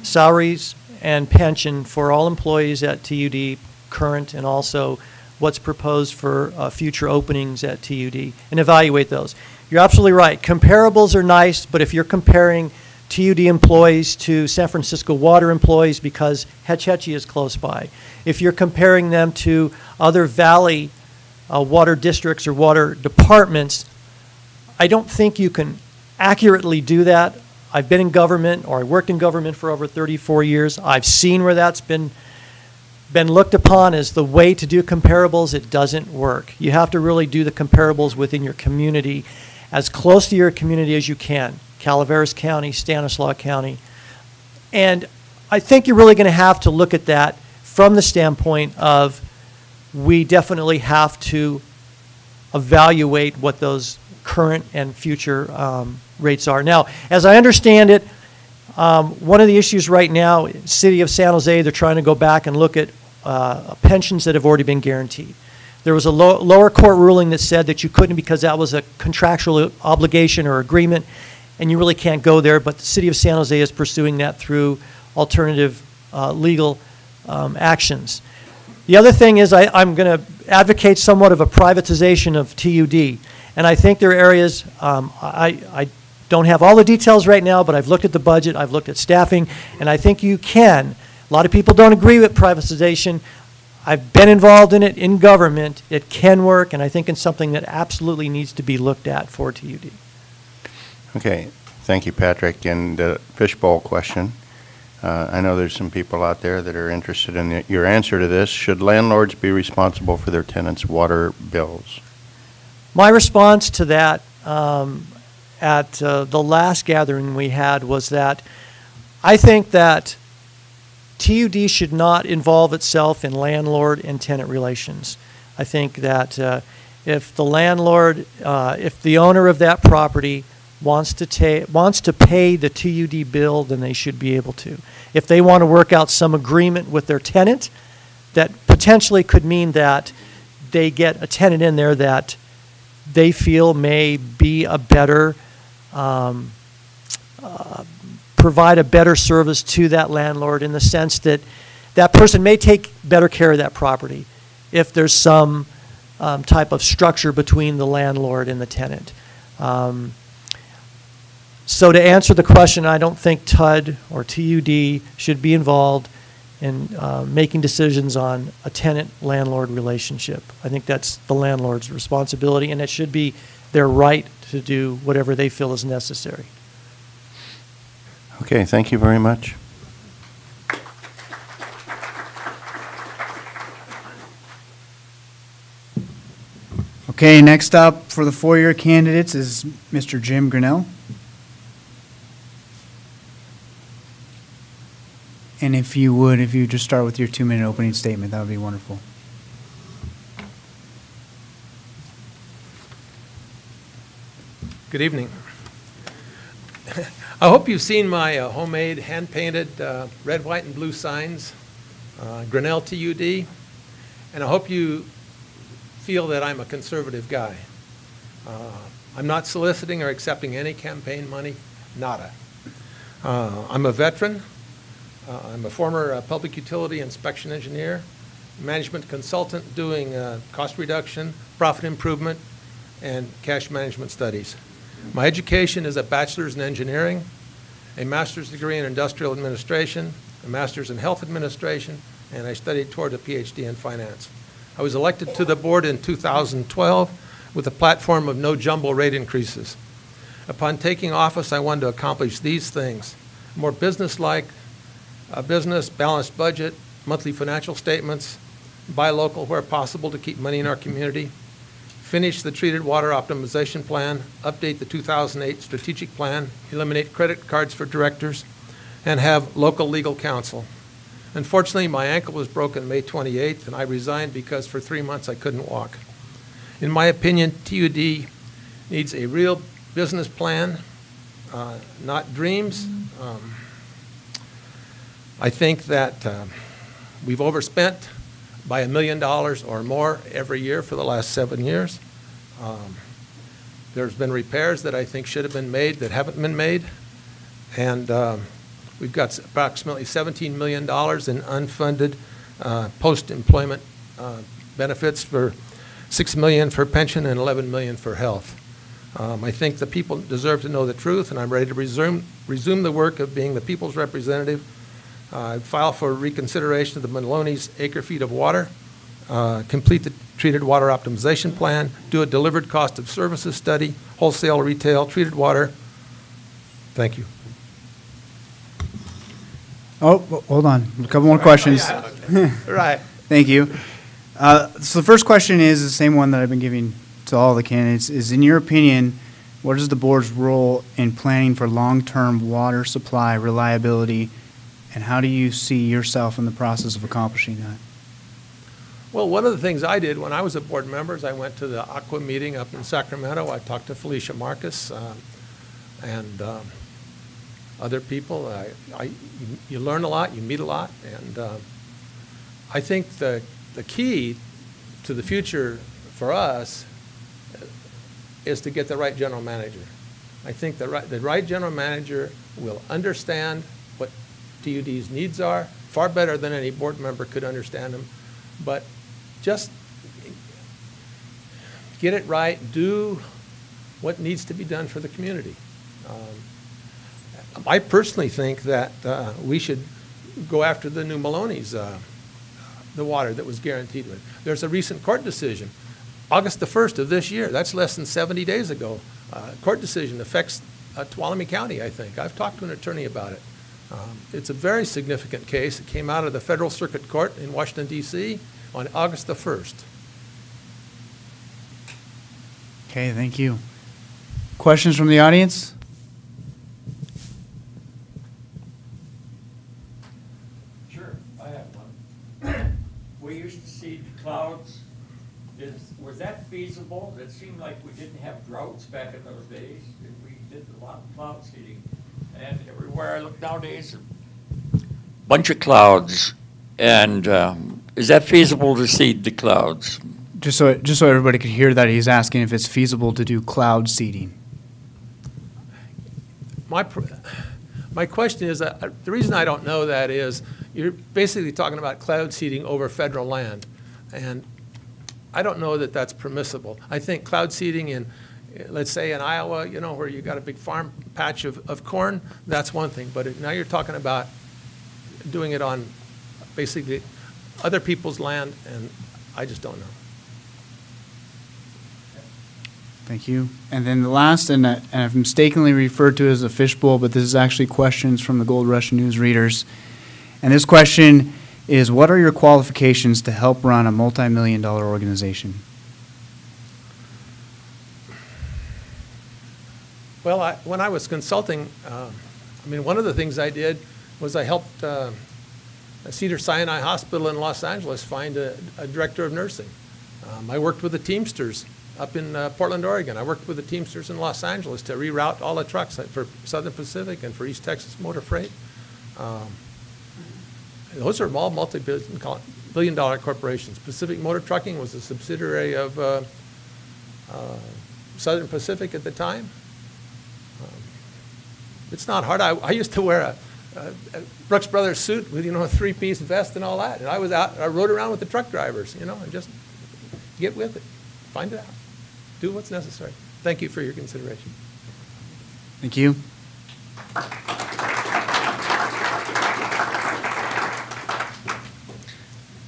salaries and pension for all employees at TUD, current, and also what's proposed for future openings at TUD, and evaluate those. You're absolutely right. Comparables are nice, but if you're comparing TUD employees to San Francisco water employees because Hetch Hetchy is close by, if you're comparing them to other valley water districts or water departments, I don't think you can accurately do that. I've been in government, or I worked in government for over 34 years. I've seen where that's been looked upon as the way to do comparables. It doesn't work. You have to really do the comparables within your community, as close to your community as you can. Calaveras County, Stanislaus County. And I think you're really going to have to look at that from the standpoint of we definitely have to evaluate what those current and future rates are. Now, as I understand it, one of the issues right now, City of San Jose, they're trying to go back and look at pensions that have already been guaranteed. There was a lower court ruling that said that you couldn't because that was a contractual obligation or agreement, and you really can't go there, but the City of San Jose is pursuing that through alternative legal actions. The other thing is I'm going to advocate somewhat of a privatization of TUD, and I think there are areas, I don't have all the details right now, but I've looked at the budget, I've looked at staffing, and I think you can. A lot of people don't agree with privatization. I've been involved in it in government. It can work, and I think it's something that absolutely needs to be looked at for TUD. Okay, thank you, Patrick. And the fishbowl question. I know there's some people out there that are interested in your answer to this. Should landlords be responsible for their tenants' water bills? My response to that, at the last gathering we had was that I think that TUD should not involve itself in landlord and tenant relations. I think that if the landlord, if the owner of that property wants to pay the TUD bill, then they should be able to. If they want to work out some agreement with their tenant, that potentially could mean that they get a tenant in there that they feel may be a better, provide a better service to that landlord, in the sense that that person may take better care of that property if there's some type of structure between the landlord and the tenant. So to answer the question, I don't think TUD or TUD should be involved in making decisions on a tenant-landlord relationship. I think that's the landlord's responsibility, and it should be their right to do whatever they feel is necessary. Okay, thank you very much. Okay, next up for the four-year candidates is Mr. Jim Grinnell. And if you just start with your 2-minute opening statement, that would be wonderful. Good evening. I hope you've seen my homemade, hand-painted red, white, and blue signs, Grinnell TUD, and I hope you feel that I'm a conservative guy. I'm not soliciting or accepting any campaign money, nada. I'm a veteran. I'm a former public utility inspection engineer, management consultant doing cost reduction, profit improvement, and cash management studies. My education is a bachelor's in engineering, a master's degree in industrial administration, a master's in health administration, and I studied toward a PhD in finance. I was elected to the board in 2012 with a platform of no jumbo rate increases. Upon taking office, I wanted to accomplish these things: more business-like business, balanced budget, monthly financial statements, buy local where possible to keep money in our community, finish the treated water optimization plan, update the 2008 strategic plan, eliminate credit cards for directors, and have local legal counsel. Unfortunately, my ankle was broken May 28th, and I resigned because for 3 months I couldn't walk. In my opinion, TUD needs a real business plan, not dreams. I think that we've overspent by $1 million or more every year for the last 7 years. There's been repairs that I think should have been made that haven't been made. And we've got approximately $17 million in unfunded post-employment benefits, for $6 million for pension and $11 million for health. I think the people deserve to know the truth, and I'm ready to resume the work of being the people's representative. File for reconsideration of the Maloney's acre-feet of water, complete the treated water optimization plan, do a delivered cost of services study, wholesale, retail, treated water. Thank you. Oh, hold on. A couple more questions. Oh, yeah. Right. Thank you. So the first question is the same one that I've been giving to all the candidates, is, in your opinion, what is the board's role in planning for long-term water supply reliability, and how do you see yourself in the process of accomplishing that? Well, one of the things I did when I was a board member is I went to the Aqua meeting up in Sacramento. I talked to Felicia Marcus and other people. You learn a lot, you meet a lot, and I think the key to the future for us is to get the right general manager. I think the right general manager will understand what TUD's needs are far better than any board member could understand them, but just get it right, do what needs to be done for the community. I personally think that we should go after the new Maloney's, the water that was guaranteed with. There's a recent court decision, August the 1st of this year. That's less than 70 days ago. Court decision affects Tuolumne County, I think. I've talked to an attorney about it. It's a very significant case. It came out of the Federal Circuit Court in Washington, D.C. on August the 1st. Okay, thank you. Questions from the audience? Sure, I have one. We used to seed clouds. Was that feasible? It seemed like we didn't have droughts back in those days. We did a lot of cloud seeding. And everywhere I look nowadays, a bunch of clouds. And is that feasible to seed the clouds? Just so everybody could hear that, he's asking if it's feasible to do cloud seeding. My question is, the reason I don't know that is you're basically talking about cloud seeding over federal land. And I don't know that that's permissible. I think cloud seeding in, let's say in Iowa, you know, where you got a big farm patch of corn, that's one thing. But now you're talking about doing it on basically other people's land, and I just don't know. Thank you. And then the last, and I've mistakenly referred to as a fishbowl, but this is actually questions from the Gold Rush News readers. And this question is, what are your qualifications to help run a multi-million-dollar organization? Well, when I was consulting, I mean, one of the things I did was I helped Cedars-Sinai Hospital in Los Angeles find a director of nursing. I worked with the Teamsters up in Portland, Oregon. I worked with the Teamsters in Los Angeles to reroute all the trucks for Southern Pacific and for East Texas Motor Freight. Those are all multi-billion-dollar corporations. Pacific Motor Trucking was a subsidiary of Southern Pacific at the time. It's not hard. I used to wear a Brooks Brothers suit with, you know, a three-piece vest and all that. And I was out, I rode around with the truck drivers, you know, and just get with it. Find it out. Do what's necessary. Thank you for your consideration. Thank you.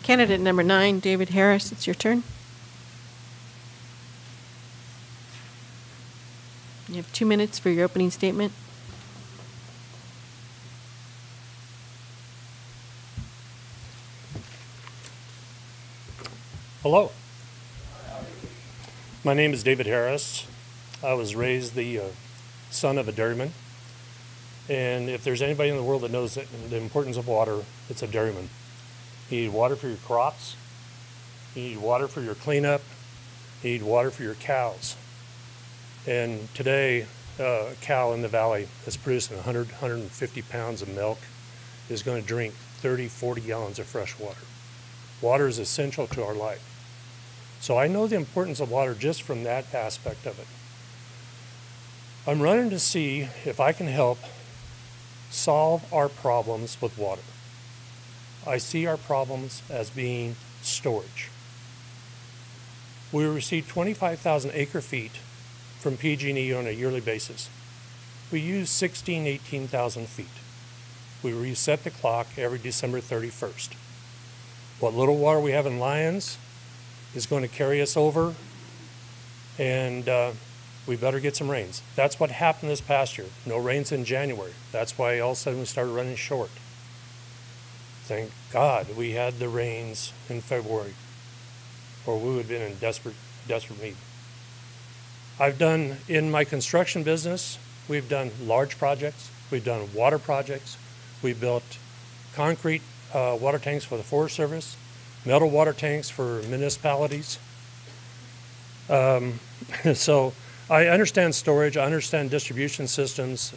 Candidate number 9, David Harris, it's your turn. You have 2 minutes for your opening statement. Hello. My name is David Harris. I was raised the son of a dairyman. And if there's anybody in the world that knows the importance of water, it's a dairyman. You need water for your crops. You need water for your cleanup. You need water for your cows. And today, a cow in the valley that's producing 100, 150 pounds of milk is going to drink 30, 40 gallons of fresh water. Water is essential to our life. So I know the importance of water just from that aspect of it. I'm running to see if I can help solve our problems with water. I see our problems as being storage. We receive 25,000 acre feet from PG&E on a yearly basis. We use 18,000 feet. We reset the clock every December 31st. What little water we have in Lyons is going to carry us over, and we better get some rains. That's what happened this past year. No rains in January. That's why all of a sudden we started running short. Thank God we had the rains in February, or we would have been in desperate need. I've done, in my construction business, we've done large projects, we've done water projects, we've built concrete water tanks for the Forest Service, metal water tanks for municipalities. So I understand storage, I understand distribution systems.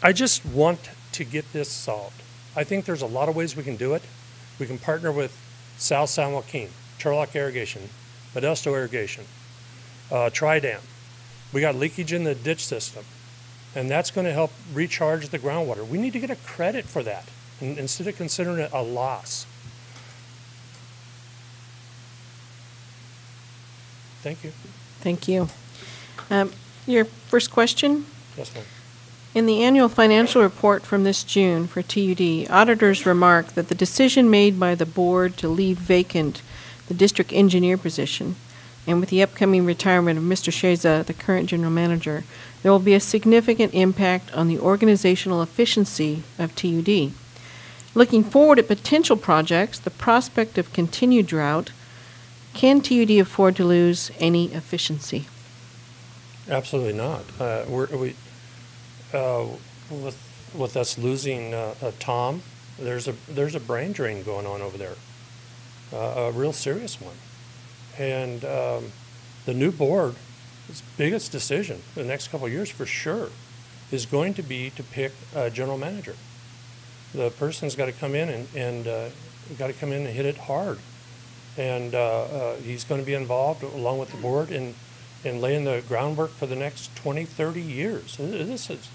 I just want to get this solved. I think there's a lot of ways we can do it. We can partner with South San Joaquin, Turlock Irrigation, Modesto Irrigation, Tridam. We got leakage in the ditch system, and that's going to help recharge the groundwater. We need to get a credit for that instead of considering it a loss. Thank you. Thank you. Your first question? Yes, ma'am. In the annual financial report from this June for TUD, auditors remark that the decision made by the board to leave vacant the district engineer position, and with the upcoming retirement of Mr. Sheza, the current general manager, there will be a significant impact on the organizational efficiency of TUD. Looking forward at potential projects, the prospect of continued drought, Can TUD afford to lose any efficiency? Absolutely not. With us losing Tom, there's a brain drain going on over there, a real serious one. And the new board's biggest decision the next couple of years for sure is going to be to pick a general manager. The person's got to come in and hit it hard. And he's going to be involved along with the board in laying the groundwork for the next 20, 30 years. This is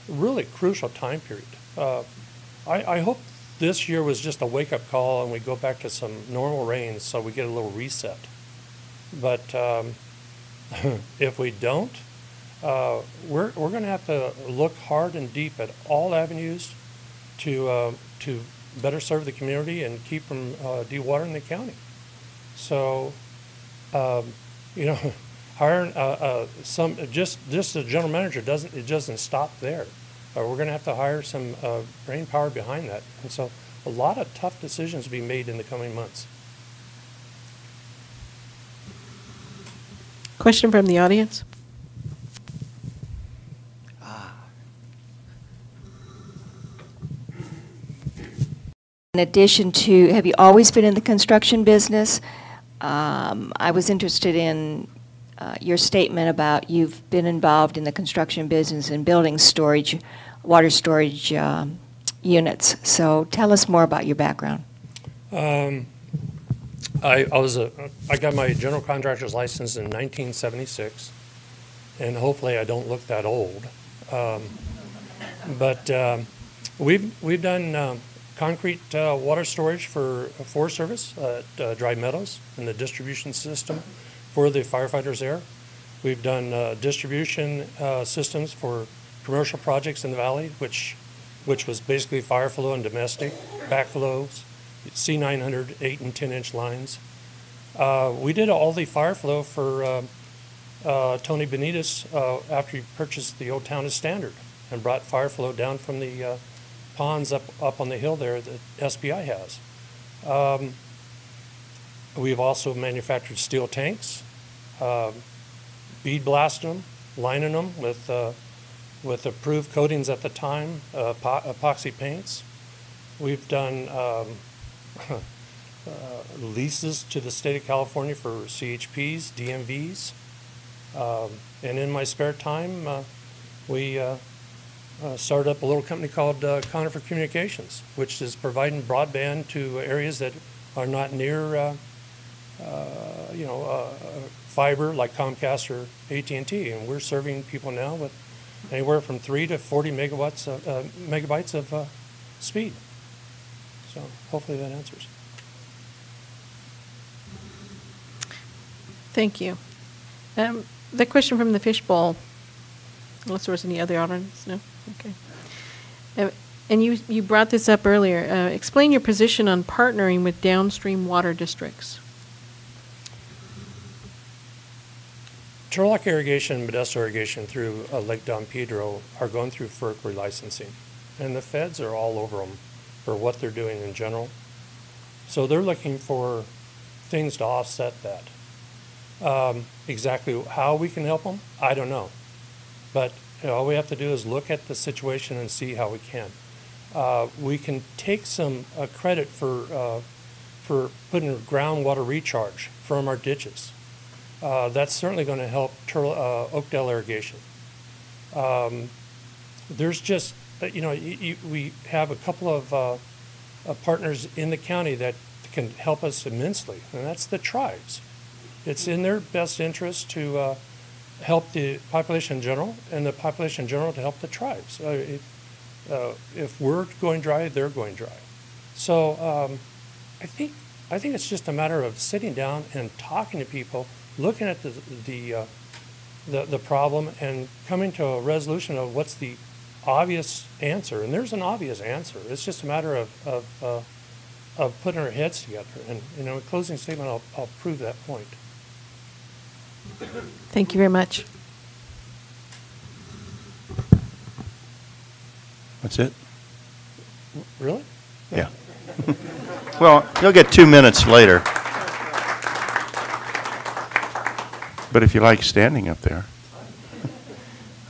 a really crucial time period. I hope this year was just a wake-up call and we go back to some normal rains so we get a little reset. But if we don't, we're going to have to look hard and deep at all avenues to better serve the community and keep from dewatering the county. So, hiring just a general manager doesn't stop there. We're going to have to hire some brain power behind that, and so a lot of tough decisions to be made in the coming months. Question from the audience? In addition to, have you always been in the construction business? I was interested in your statement about you've been involved in the construction business and building storage, water storage units. So tell us more about your background. I got my general contractor's license in 1976, and hopefully I don't look that old. But we've done concrete water storage for Forest Service at Dry Meadows and the distribution system for the firefighters there. We've done distribution systems for commercial projects in the valley, which was basically fire flow and domestic, backflows, C900 8 and 10-inch lines. We did all the fire flow for Tony Benitez after he purchased the old town as standard and brought fire flow down from the ponds up on the hill there that SBI has. We've also manufactured steel tanks, bead blasting them, lining them with approved coatings at the time, epoxy paints. We've done leases to the state of California for CHPs, DMVs, and in my spare time, we started up a little company called Conifer Communications, which is providing broadband to areas that are not near, fiber like Comcast or AT&T, and we're serving people now with anywhere from 3 to 40 megabytes of speed. So hopefully that answers. Thank you. The question from the fishbowl, unless there was any other audience, no? Okay. And you brought this up earlier. Explain your position on partnering with downstream water districts. Turlock Irrigation and Modesto Irrigation through Lake Don Pedro are going through FERC relicensing, and the feds are all over them for what they're doing in general. So they're looking for things to offset that. Exactly how we can help them, I don't know. But all we have to do is look at the situation and see how we can. We can take some credit for putting groundwater recharge from our ditches. That's certainly going to help Oakdale Irrigation. There's just, we have a couple of partners in the county that can help us immensely, and that's the tribes. It's in their best interest to help the population in general, and the population in general to help the tribes. If we're going dry, they're going dry. So I think it's just a matter of sitting down and talking to people, looking at the problem, and coming to a resolution of what's the obvious answer. And there's an obvious answer. It's just a matter of putting our heads together. And in a closing statement, I'll prove that point. Thank you very much. That's it? Really? Yeah. Well, you'll get 2 minutes later. But if you like standing up there.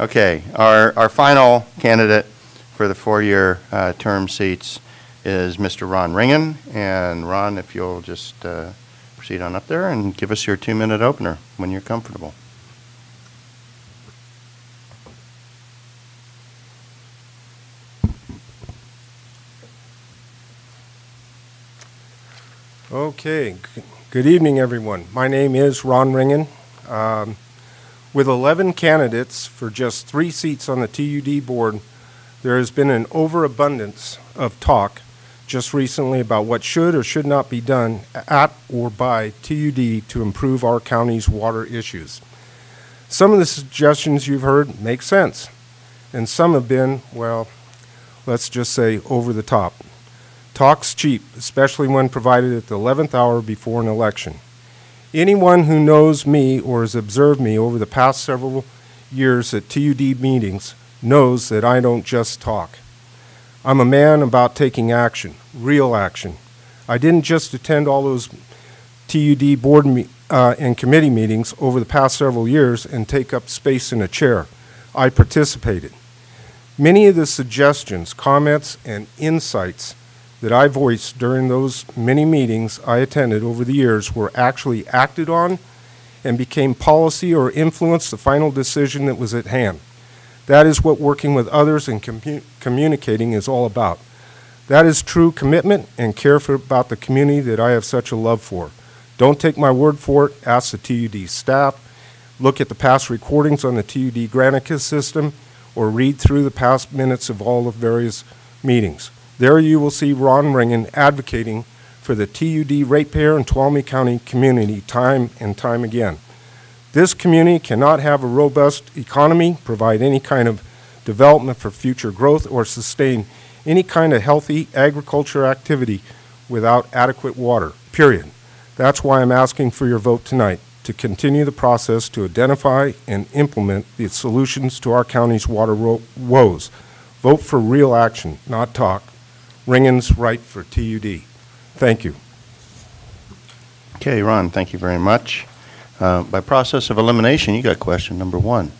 Okay, our final candidate for the 4-year term seats is Mr. Ron Ringen. And Ron, if you'll just proceed on up there and give us your 2-minute opener when you're comfortable. Okay, good evening, everyone. My name is Ron Ringen. With 11 candidates for just 3 seats on the TUD board, there has been an overabundance of talk just recently about what should or should not be done at or by TUD to improve our county's water issues. Some of the suggestions you've heard make sense, and some have been, well, let's just say over the top. Talk's cheap, especially when provided at the 11th hour before an election. Anyone who knows me or has observed me over the past several years at TUD meetings knows that I don't just talk. I'm a man about taking action, real action. I didn't just attend all those TUD board and committee meetings over the past several years and take up space in a chair. I participated. Many of the suggestions, comments, and insights that I voiced during those many meetings I attended over the years were actually acted on and became policy or influenced the final decision that was at hand. That is what working with others and communicating is all about. That is true commitment and care about the community that I have such a love for. Don't take my word for it. Ask the TUD staff. Look at the past recordings on the TUD Granicus system, or read through the past minutes of all the various meetings. There you will see Ron Ringen advocating for the TUD ratepayer and Tuolumne County community time and time again. This community cannot have a robust economy, provide any kind of development for future growth, or sustain any kind of healthy agriculture activity without adequate water, period. That's why I'm asking for your vote tonight to continue the process to identify and implement the solutions to our county's water woes. Vote for real action, not talk. Ringen's right for TUD. Thank you. Okay, Ron, thank you very much. By process of elimination, you got question number 1,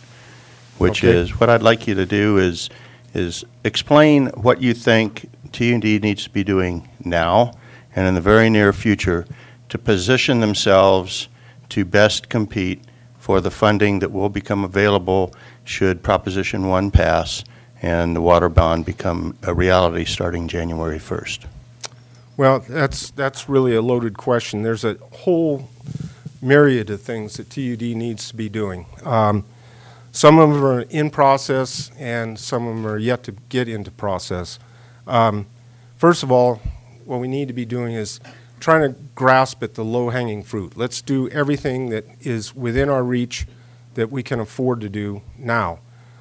which is what I'd like you to do is explain what you think TUD needs to be doing now and in the very near future to position themselves to best compete for the funding that will become available should Proposition 1 pass and the water bond become a reality starting January 1st? Well, that's really a loaded question. There's a whole myriad of things that TUD needs to be doing. Some of them are in process, and some of them are yet to get into process. First of all, what we need to be doing is trying to grasp at the low-hanging fruit. Let's do everything that is within our reach that we can afford to do now.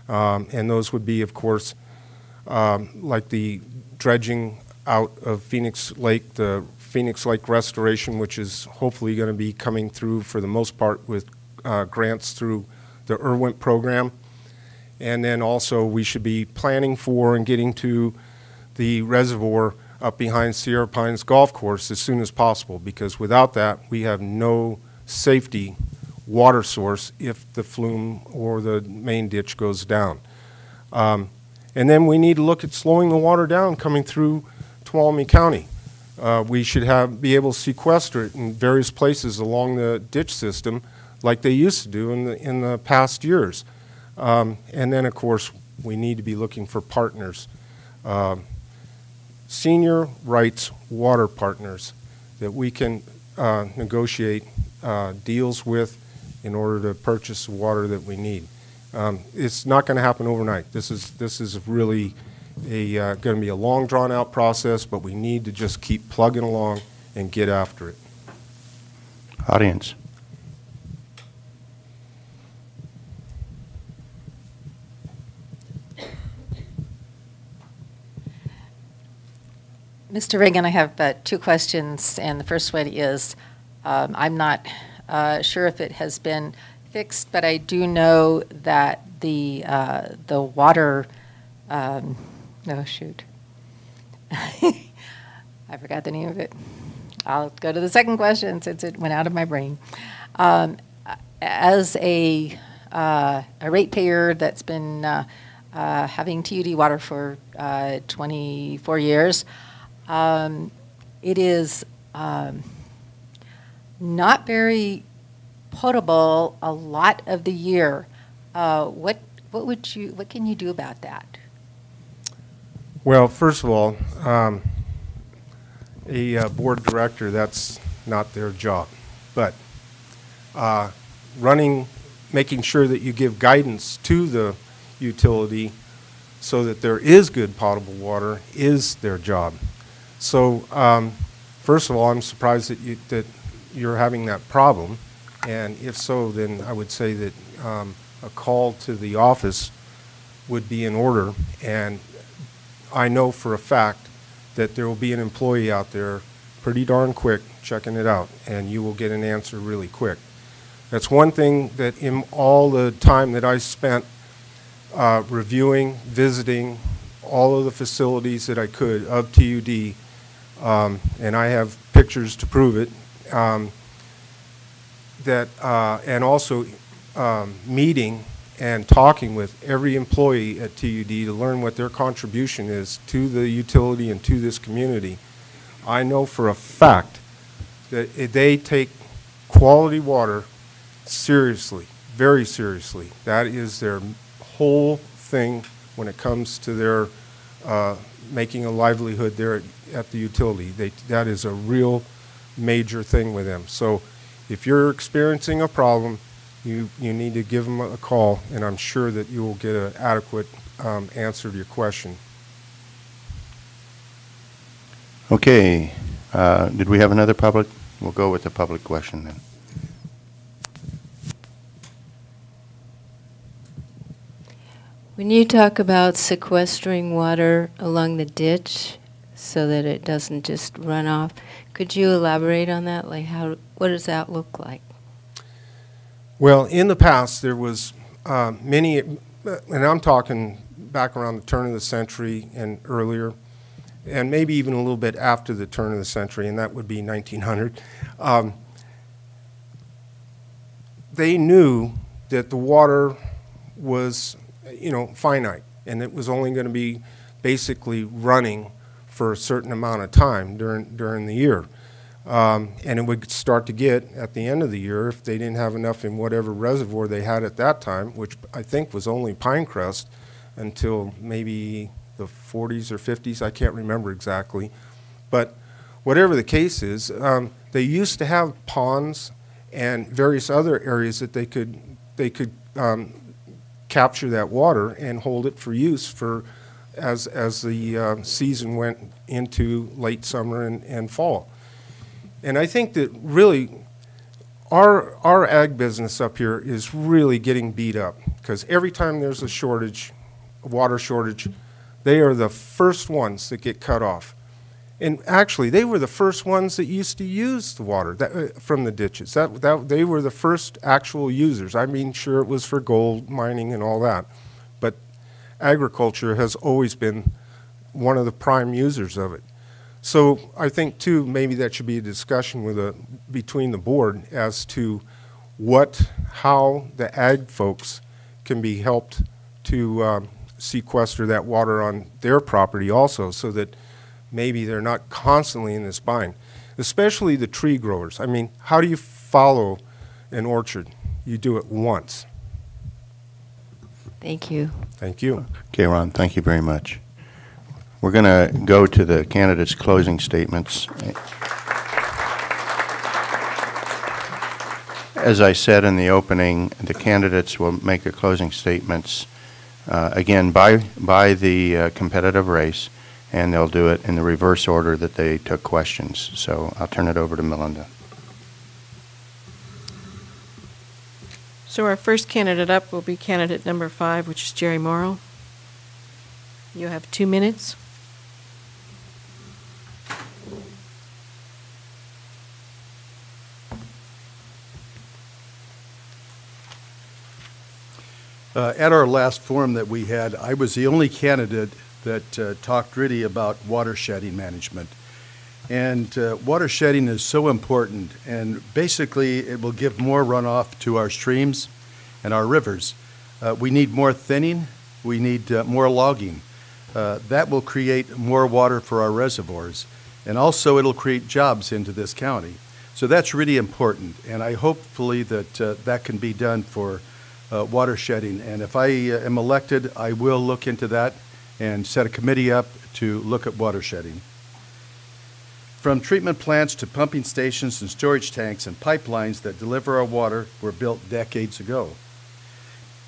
And those would be, of course, like the dredging out of Phoenix Lake, the Phoenix Lake restoration, which is hopefully going to be coming through for the most part with grants through the IRWINT program. And then also we should be planning for and getting to the reservoir up behind Sierra Pines Golf Course as soon as possible, because without that we have no safety water source if the flume or the main ditch goes down. And then we need to look at slowing the water down coming through Tuolumne County. We should be able to sequester it in various places along the ditch system like they used to do in the past years. And then, of course, we need to be looking for partners. Senior rights water partners that we can negotiate deals with in order to purchase the water that we need. It's not going to happen overnight. This is really going to be a long, drawn-out process, but we need to just keep plugging along and get after it. Audience. Mr. Ringen, I have 2 questions, and the first one is, I'm not sure if it has been fixed, but I do know that the water, no, shoot. I forgot the name of it. I'll go to the second question since it went out of my brain. as a ratepayer that's been having TUD water for 24 years, it is not very potable a lot of the year. What can you do about that? Well, first of all, a board director, that's not their job. But making sure that you give guidance to the utility so that there is good potable water is their job. So first of all, I'm surprised that you're having that problem. And if so, then I would say that a call to the office would be in order. And I know for a fact that there will be an employee out there pretty darn quick checking it out, and you will get an answer really quick. That's one thing that in all the time that I spent reviewing, visiting all of the facilities that I could of TUD, and I have pictures to prove it, and also meeting and talking with every employee at TUD to learn what their contribution is to the utility and to this community. I know for a fact that they take quality water seriously, very seriously. That is their whole thing when it comes to their making a livelihood there at the utility. That is a real major thing with them. So if you're experiencing a problem, you need to give them a call, and I'm sure that you will get an adequate answer to your question. Okay. Did we have another public? We'll go with the public question then. When you talk about sequestering water along the ditch so that it doesn't just run off, could you elaborate on that? Like what does that look like? Well, in the past, there was many, and I'm talking back around the turn of the century and earlier, and maybe even a little bit after the turn of the century, and that would be 1900. They knew that the water was, finite, and it was only going to be basically running for a certain amount of time during the year. And it would start to get, at the end of the year, if they didn't have enough in whatever reservoir they had at that time, which I think was only Pinecrest until maybe the 40s or 50s, I can't remember exactly. But whatever the case is, they used to have ponds and various other areas that they could capture that water and hold it for use as the season went into late summer and fall. And I think that really our ag business up here is really getting beat up, because every time there's a shortage, a water shortage, they are the first ones that get cut off. And actually, they were the first ones that used to use the water from the ditches. They were the first actual users. I mean, sure, it was for gold mining and all that, but agriculture has always been one of the prime users of it. So I think, too, maybe that should be a discussion between the board as to how the ag folks can be helped to sequester that water on their property also, so that maybe they're not constantly in this bind, especially the tree growers. I mean, how do you follow an orchard? You do it once. Thank you. Thank you. Okay, Ron, thank you very much. We're going to go to the candidates' closing statements. As I said in the opening, the candidates will make their closing statements again by the competitive race, and they'll do it in the reverse order that they took questions. So I'll turn it over to Melinda. So our first candidate up will be candidate number 5, which is Jerry Morrow. You have 2 minutes. At our last forum that we had, I was the only candidate that talked really about watershedding management. And water shedding is so important, and basically it will give more runoff to our streams and our rivers. We need more thinning, we need more logging. That will create more water for our reservoirs, and also it'll create jobs into this county. So that's really important, and I hopefully that that can be done for water shedding. And if I am elected, I will look into that and set a committee up to look at water shedding. From treatment plants to pumping stations and storage tanks and pipelines that deliver our water were built decades ago.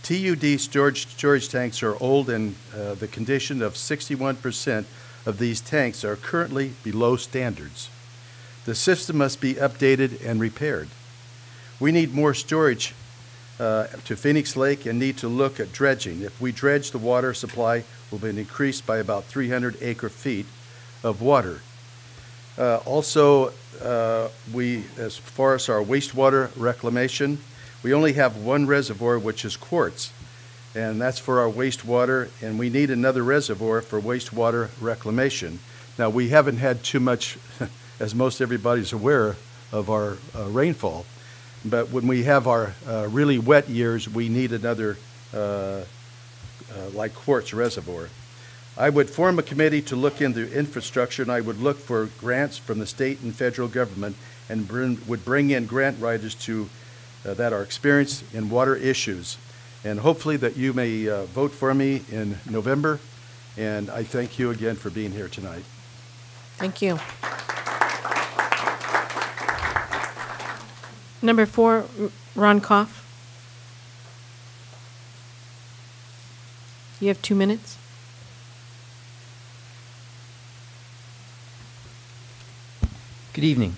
TUD storage tanks are old, and the condition of 61% of these tanks are currently below standards. The system must be updated and repaired. We need more storage to Phoenix Lake and need to look at dredging. If we dredge, the water supply will be increased by about 300 acre-feet of water. Also, as far as our wastewater reclamation, we only have one reservoir, which is quartz, and that's for our wastewater, and we need another reservoir for wastewater reclamation. Now, we haven't had too much, as most everybody's aware, of our rainfall, but when we have our really wet years, we need another like quartz reservoir. I would form a committee to look into infrastructure, and I would look for grants from the state and federal government, and would bring in grant writers that are experienced in water issues. And hopefully that you may vote for me in November, and I thank you again for being here tonight. Thank you. Number 4, Ron Koff. You have 2 minutes. Good evening.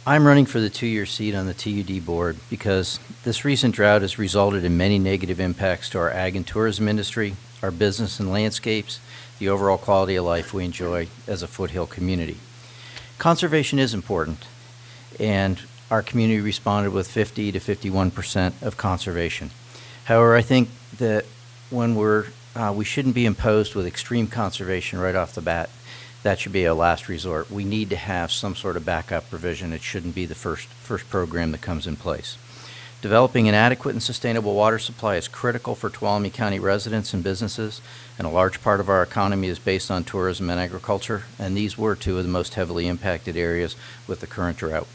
I'm running for the 2-year seat on the TUD board because this recent drought has resulted in many negative impacts to our ag and tourism industry, our business and landscapes, the overall quality of life we enjoy as a foothill community. Conservation is important, and our community responded with 50 to 51% of conservation. However, I think that when we shouldn't be imposed with extreme conservation right off the bat. That should be a last resort. We need to have some sort of backup provision. It shouldn't be the first program that comes in place. Developing an adequate and sustainable water supply is critical for Tuolumne County residents and businesses, and a large part of our economy is based on tourism and agriculture, and these were 2 of the most heavily impacted areas with the current drought.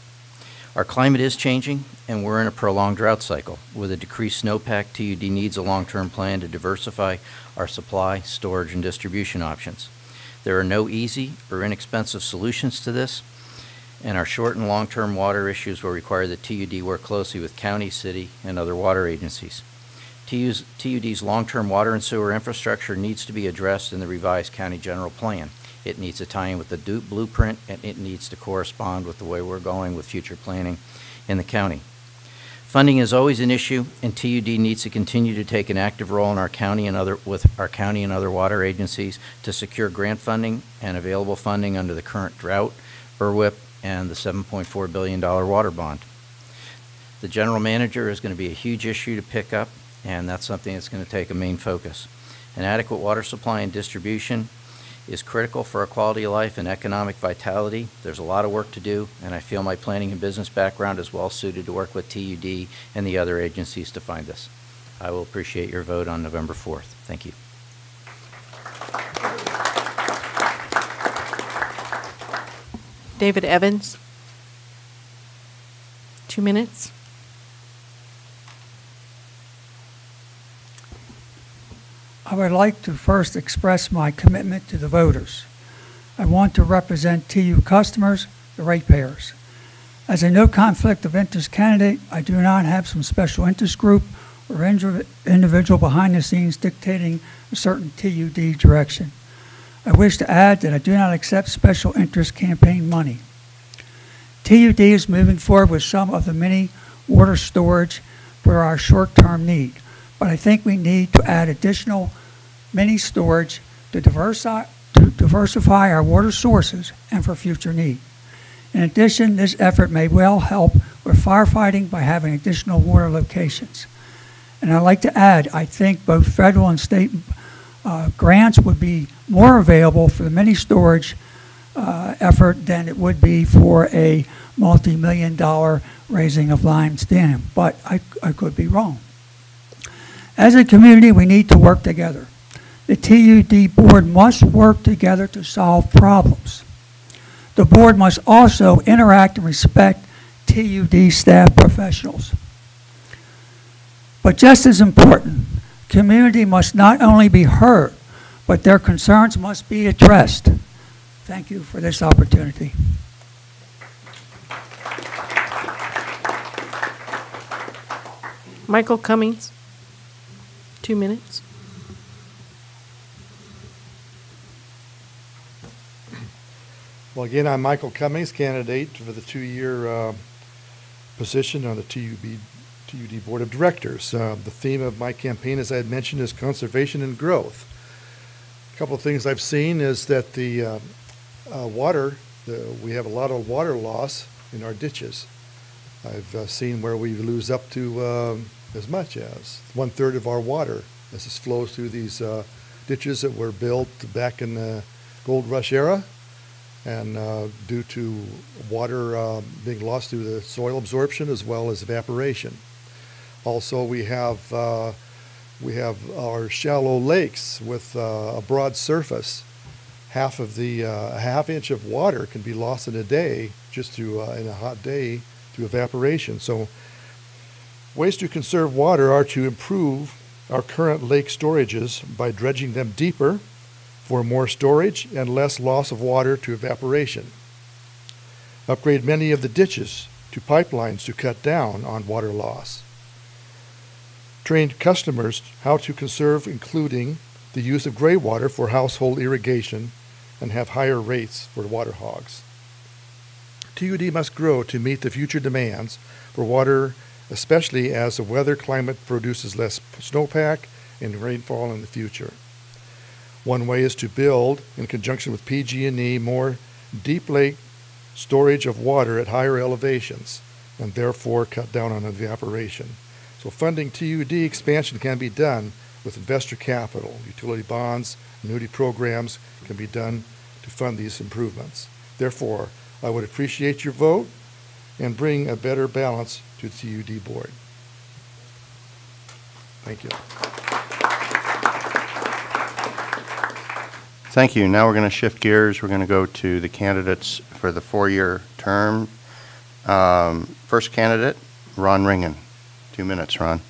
Our climate is changing, and we're in a prolonged drought cycle. With a decreased snowpack, TUD needs a long-term plan to diversify our supply, storage, and distribution options. There are no easy or inexpensive solutions to this, and our short and long-term water issues will require that TUD work closely with county, city, and other water agencies. TUD's long-term water and sewer infrastructure needs to be addressed in the revised county general plan. It needs to tie in with the blueprint, and it needs to correspond with the way we're going with future planning in the county. Funding is always an issue, and TUD needs to continue to take an active role in our county and other water agencies to secure grant funding and available funding under the current drought, IRWIP, and the $7.4 billion water bond. The general manager is going to be a huge issue to pick up, and that's something that's going to take a main focus. An adequate water supply and distribution is critical for our quality of life and economic vitality. There's a lot of work to do, and I feel my planning and business background is well suited to work with TUD and the other agencies to find this. I will appreciate your vote on November 4th. Thank you. David Evans. 2 minutes. I would like to first express my commitment to the voters. I want to represent TU customers, the ratepayers. As a no conflict of interest candidate, I do not have some special interest group or individual behind the scenes dictating a certain TUD direction. I wish to add that I do not accept special interest campaign money. TUD is moving forward with some of the mini water storage for our short-term need, but I think we need to add additional mini storage to diversify our water sources and for future need. In addition, this effort may well help with firefighting by having additional water locations. And I'd like to add, I think both federal and state grants would be more available for the mini storage effort than it would be for a multi-million-dollar raising of limestone, but I could be wrong. As a community, we need to work together. The TUD board must work together to solve problems. The board must also interact and respect TUD staff professionals. But just as important, community must not only be heard, but their concerns must be addressed. Thank you for this opportunity. Michael Cummings, 2 minutes. Well, again, I'm Michael Cummings, candidate for the 2-year position on the TUD Board of Directors. The theme of my campaign, as I had mentioned, is conservation and growth. A couple of things I've seen is that the we have a lot of water loss in our ditches. I've seen where we lose up to as much as 1/3 of our water as this flows through these ditches that were built back in the gold rush era, and due to water being lost through the soil absorption as well as evaporation. Also, we have our shallow lakes with a broad surface. Half of the a half inch of water can be lost in a day just through in a hot day through evaporation. So ways to conserve water are to improve our current lake storages by dredging them deeper for more storage and less loss of water to evaporation. Upgrade many of the ditches to pipelines to cut down on water loss. Train customers how to conserve, including the use of gray water for household irrigation, and have higher rates for water hogs. TUD must grow to meet the future demands for water, especially as the weather climate produces less snowpack and rainfall in the future. One way is to build, in conjunction with PG&E, more deep lake storage of water at higher elevations, and therefore cut down on evaporation. So funding TUD expansion can be done with investor capital. Utility bonds, annuity programs can be done to fund these improvements. Therefore, I would appreciate your vote and bring a better balance to the TUD board. Thank you. Thank you. Now we're going to shift gears. We're going to go to the candidates for the 4-year term. First candidate, Ron Ringen. 2 minutes, Ron.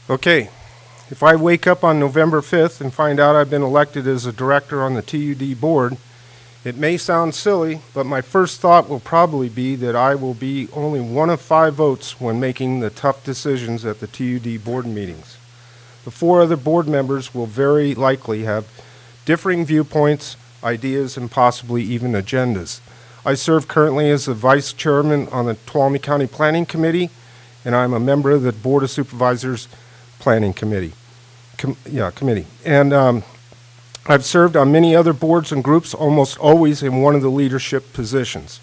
Okay, if I wake up on November 5th and find out I've been elected as a director on the TUD board, it may sound silly, but my first thought will probably be that I will be only one of 5 votes when making the tough decisions at the TUD board meetings. The 4 other board members will very likely have differing viewpoints, ideas, and possibly even agendas. I serve currently as the vice chairman on the Tuolumne County Planning Committee, and I'm a member of the Board of Supervisors Planning Committee. And I've served on many other boards and groups, almost always in one of the leadership positions.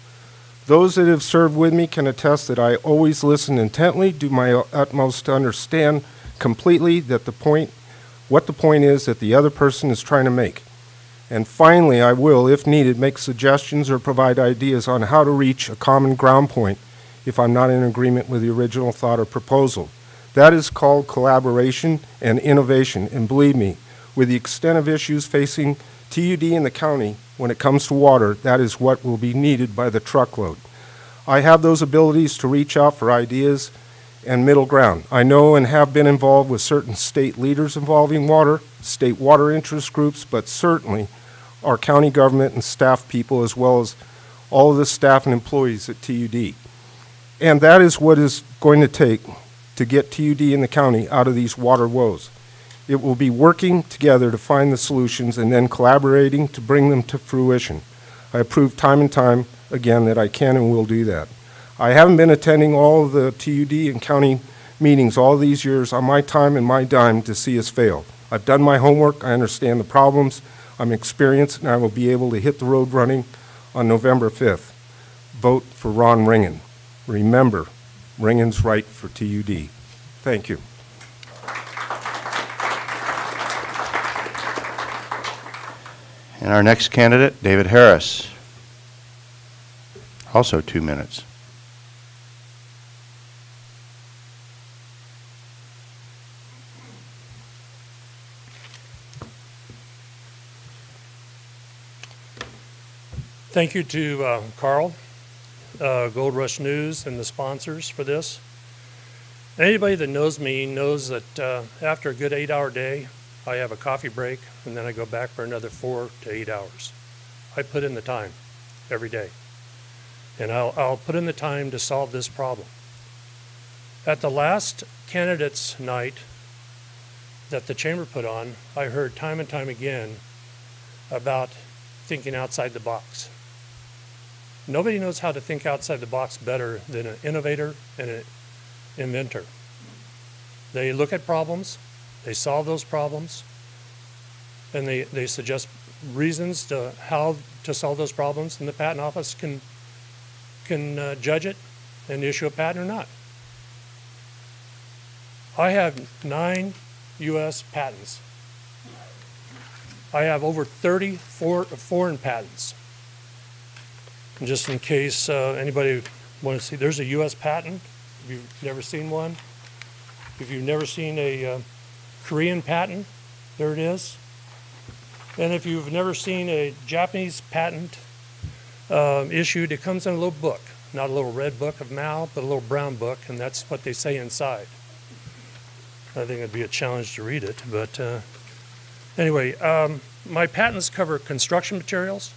Those that have served with me can attest that I always listen intently, do my utmost to understand completely that what the point is that the other person is trying to make. And finally, I will, if needed, make suggestions or provide ideas on how to reach a common ground point if I'm not in agreement with the original thought or proposal. That is called collaboration and innovation, and believe me, with the extent of issues facing TUD in the county when it comes to water, that is what will be needed by the truckload. I have those abilities to reach out for ideas and middle ground. I know and have been involved with certain state leaders involving water, state water interest groups, but certainly our county government and staff people, as well as all of the staff and employees at TUD. And that is what is going to take to get TUD in the county out of these water woes. It will be working together to find the solutions and then collaborating to bring them to fruition. I have proved time and time again that I can and will do that. I haven't been attending all of the TUD and county meetings all these years on my time and my dime to see us fail. I've done my homework, I understand the problems, I'm experienced, and I will be able to hit the road running on November 5th. vote for Ron Ringen. Remember, Ringen's right for TUD. Thank you. And our next candidate, David Harris. Also 2 minutes. Thank you to Carl, Gold Rush News, and the sponsors for this. Anybody that knows me knows that after a good 8-hour day, I have a coffee break, and then I go back for another 4 to 8 hours. I put in the time every day, and I'll put in the time to solve this problem. At the last candidates night that the chamber put on, I heard time and time again about thinking outside the box. Nobody knows how to think outside the box better than an innovator and an inventor. They look at problems, they solve those problems, and they suggest reasons to how to solve those problems, and the patent office can judge it and issue a patent or not. I have 9 U.S. patents. I have over 30 foreign patents. And just in case anybody wants to see, there's a U.S. patent. If you've never seen one, if you've never seen a Korean patent, there it is. And if you've never seen a Japanese patent issued, it comes in a little book, not a little red book of Mao, but a little brown book, and that's what they say inside. I think it'd be a challenge to read it, but anyway, my patents cover construction materials,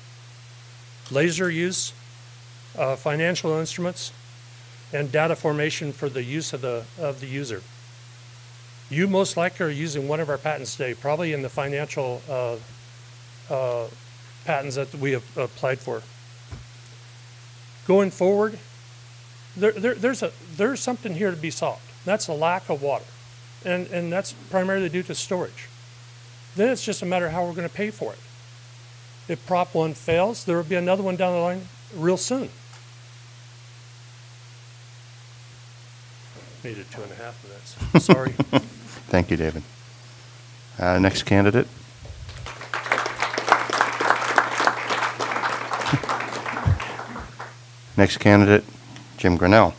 laser use, financial instruments, and data formation for the use of the user. You most likely are using one of our patents today, probably in the financial patents that we have applied for. Going forward, there's something here to be solved. That's a lack of water, and that's primarily due to storage. Then it's just a matter of how we're going to pay for it. If Prop 1 fails, there will be another one down the line real soon. Needed 2.5 minutes. Sorry. Thank you, David. Next candidate. Next candidate, Jim Grinnell.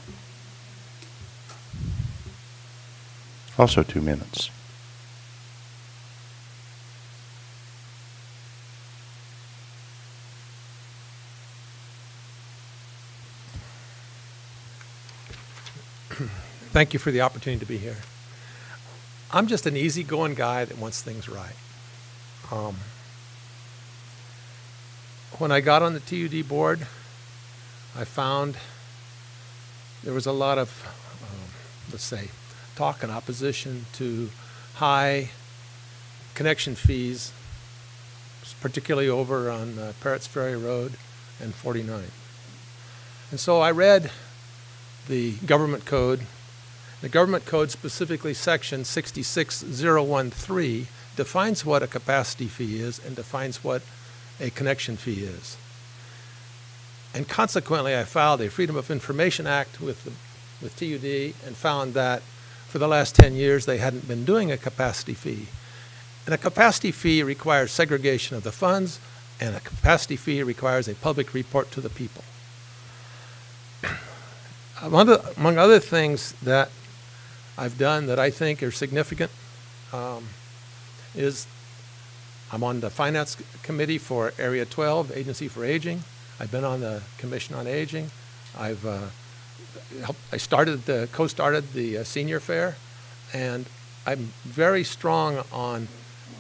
Also 2 minutes. Thank you for the opportunity to be here. I'm just an easygoing guy that wants things right. When I got on the TUD board, I found there was a lot of, let's say, talk and opposition to high connection fees, particularly over on Parrott's Ferry Road and 49. And so I read the government code. The government code, specifically section 66013, defines what a capacity fee is and defines what a connection fee is. And consequently, I filed a Freedom of Information Act with TUD and found that for the last 10 years they hadn't been doing a capacity fee. And a capacity fee requires segregation of the funds, and a capacity fee requires a public report to the people. Among other things that I've done that I think are significant is I'm on the Finance Committee for Area 12, Agency for Aging. I've been on the Commission on Aging. I co-started the Senior Fair, and I'm very strong on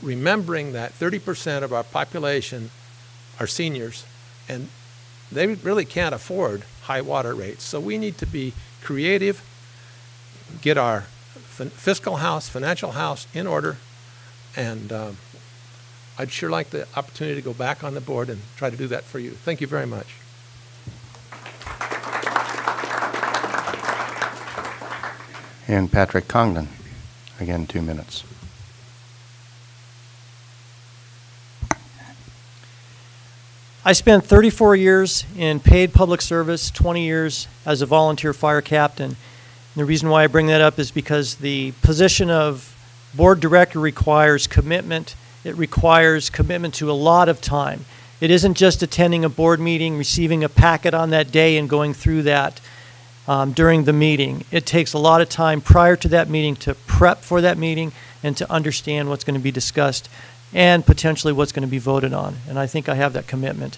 remembering that 30% of our population are seniors, and they really can't afford high water rates. So we need to be creative, get our fiscal house, financial house in order, and I'd sure like the opportunity to go back on the board and try to do that for you. Thank you very much. And Patrick Congdon, again, 2 minutes. I spent 34 years in paid public service, 20 years as a volunteer fire captain. And the reason why I bring that up is because the position of board director requires commitment. It requires commitment to a lot of time. It isn't just attending a board meeting, receiving a packet on that day and going through that during the meeting. It takes a lot of time prior to that meeting to prep for that meeting and to understand what's going to be discussed and potentially what's going to be voted on. And I think I have that commitment.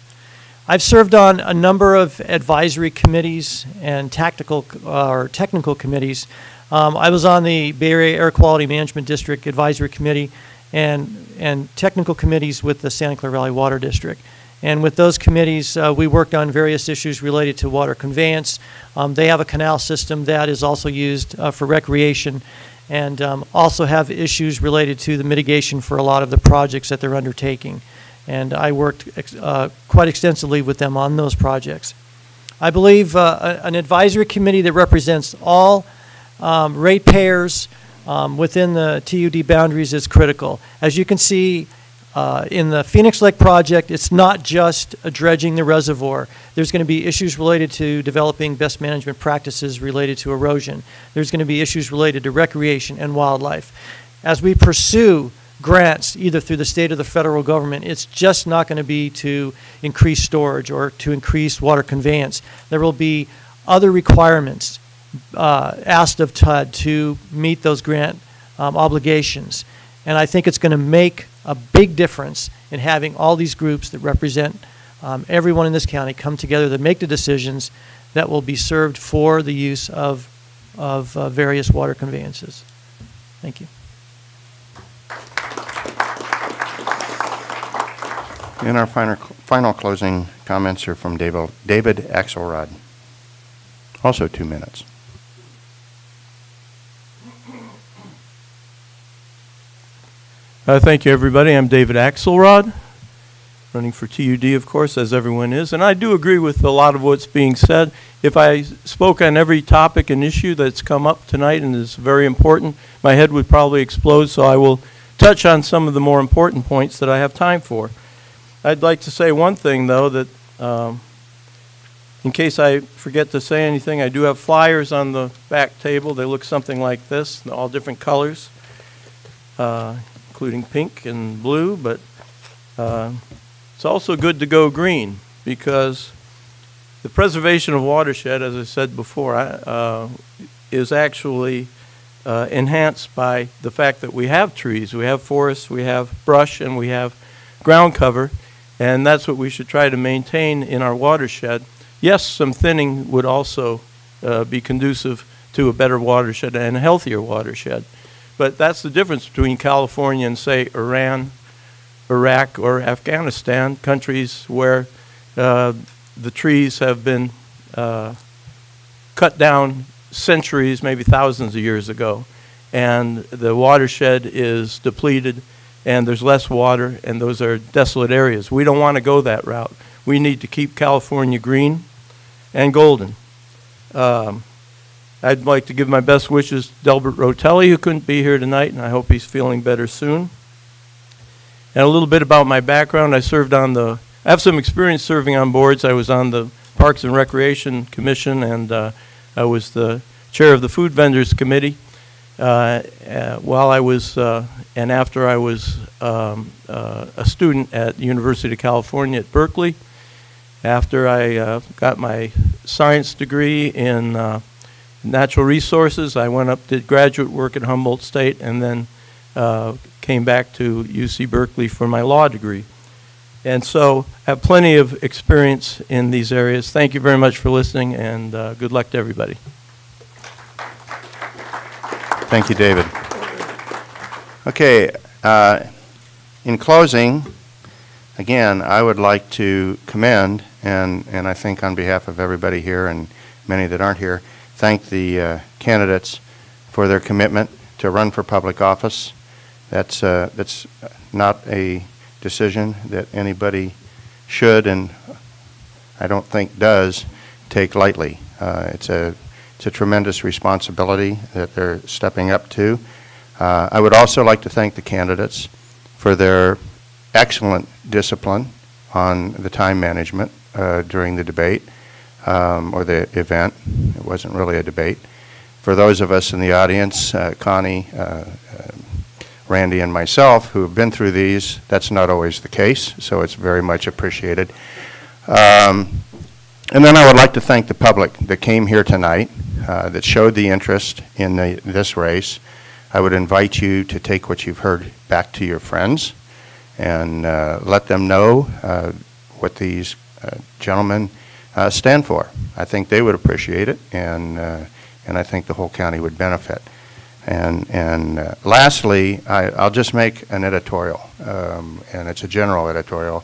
I've served on a number of advisory committees and technical committees. I was on the Bay Area Air Quality Management District Advisory Committee and technical committees with the Santa Clara Valley Water District. And with those committees, we worked on various issues related to water conveyance. They have a canal system that is also used for recreation, and also have issues related to the mitigation for a lot of the projects that they're undertaking. And I worked quite extensively with them on those projects. I believe an advisory committee that represents all ratepayers within the TUD boundaries is critical. As you can see in the Phoenix Lake project, it's not just dredging the reservoir. There's going to be issues related to developing best management practices related to erosion. There's going to be issues related to recreation and wildlife. As we pursue grants, either through the state or the federal government, it's just not going to be to increase storage or to increase water conveyance. There will be other requirements asked of TUD to meet those grant obligations. And I think it's going to make a big difference in having all these groups that represent everyone in this county come together to make the decisions that will be served for the use of various water conveyances. Thank you. And our final closing comments are from David Axelrod. Also 2 minutes. Thank you, everybody. I'm David Axelrod, running for TUD, of course, as everyone is. And I do agree with a lot of what's being said. If I spoke on every topic and issue that's come up tonight and is very important, my head would probably explode, so I will touch on some of the more important points that I have time for. I'd like to say one thing, though, that in case I forget to say anything, I do have flyers on the back table. They look something like this, all different colors, including pink and blue, but it's also good to go green because the preservation of watershed, as I said before, is actually enhanced by the fact that we have trees, we have forests, we have brush, and we have ground cover. And that's what we should try to maintain in our watershed. Yes, some thinning would also be conducive to a better watershed and a healthier watershed. But that's the difference between California and, say, Iran, Iraq, or Afghanistan, countries where the trees have been cut down centuries, maybe thousands of years ago. And the watershed is depleted, and there's less water, and those are desolate areas. We don't want to go that route. We need to keep California green and golden. I'd like to give my best wishes to Delbert Rotelli, who couldn't be here tonight, and I hope he's feeling better soon. And a little bit about my background. I have some experience serving on boards. I was on the Parks and Recreation Commission, and I was the chair of the Food Vendors Committee. While I was, and after I was a student at the University of California at Berkeley. After I got my science degree in natural resources, I went up, did graduate work at Humboldt State, and then came back to UC Berkeley for my law degree. And so I have plenty of experience in these areas. Thank you very much for listening, and good luck to everybody. Thank you, David. Okay, in closing, again, I would like to commend, and I think on behalf of everybody here and many that aren't here, thank the candidates for their commitment to run for public office. That's not a decision that anybody should, and I don't think does, take lightly. It's a tremendous responsibility that they're stepping up to. I would also like to thank the candidates for their excellent discipline on the time management during the debate or the event. It wasn't really a debate. For those of us in the audience, Connie, Randy, and myself, who have been through these, that's not always the case, so it's very much appreciated. And then I would like to thank the public that came here tonight, that showed the interest in this race. I would invite you to take what you've heard back to your friends and let them know what these gentlemen stand for. I think they would appreciate it, and I think the whole county would benefit. And lastly, I'll just make an editorial, and it's a general editorial.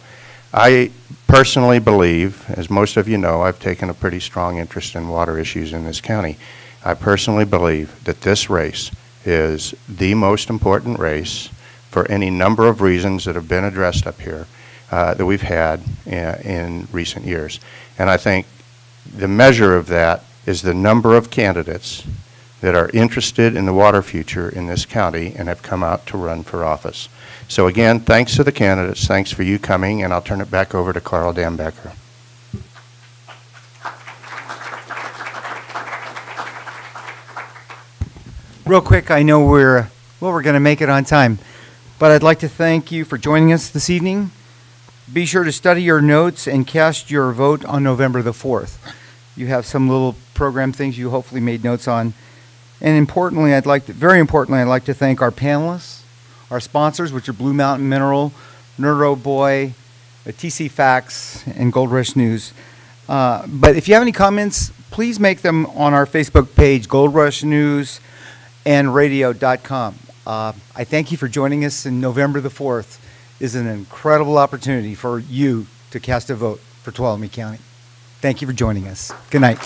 I personally believe, as most of you know, I've taken a pretty strong interest in water issues in this county. I personally believe that this race is the most important race for any number of reasons that have been addressed up here that we've had in recent years. And I think the measure of that is the number of candidates that are interested in the water future in this county and have come out to run for office. So again, thanks to the candidates, thanks for you coming, and I'll turn it back over to Carl Dambecker. Real quick, I know we're going to make it on time, but I'd like to thank you for joining us this evening. Be sure to study your notes and cast your vote on November the 4th. You have some little program things you hopefully made notes on. And importantly, very importantly, I'd like to thank our panelists, our sponsors, which are Blue Mountain Mineral, Neuro Boy, TC Facts, and Gold Rush News. But if you have any comments, please make them on our Facebook page, Gold Rush News and radio.com. I thank you for joining us, and November the 4th is an incredible opportunity for you to cast a vote for Tuolumne County. Thank you for joining us. Good night.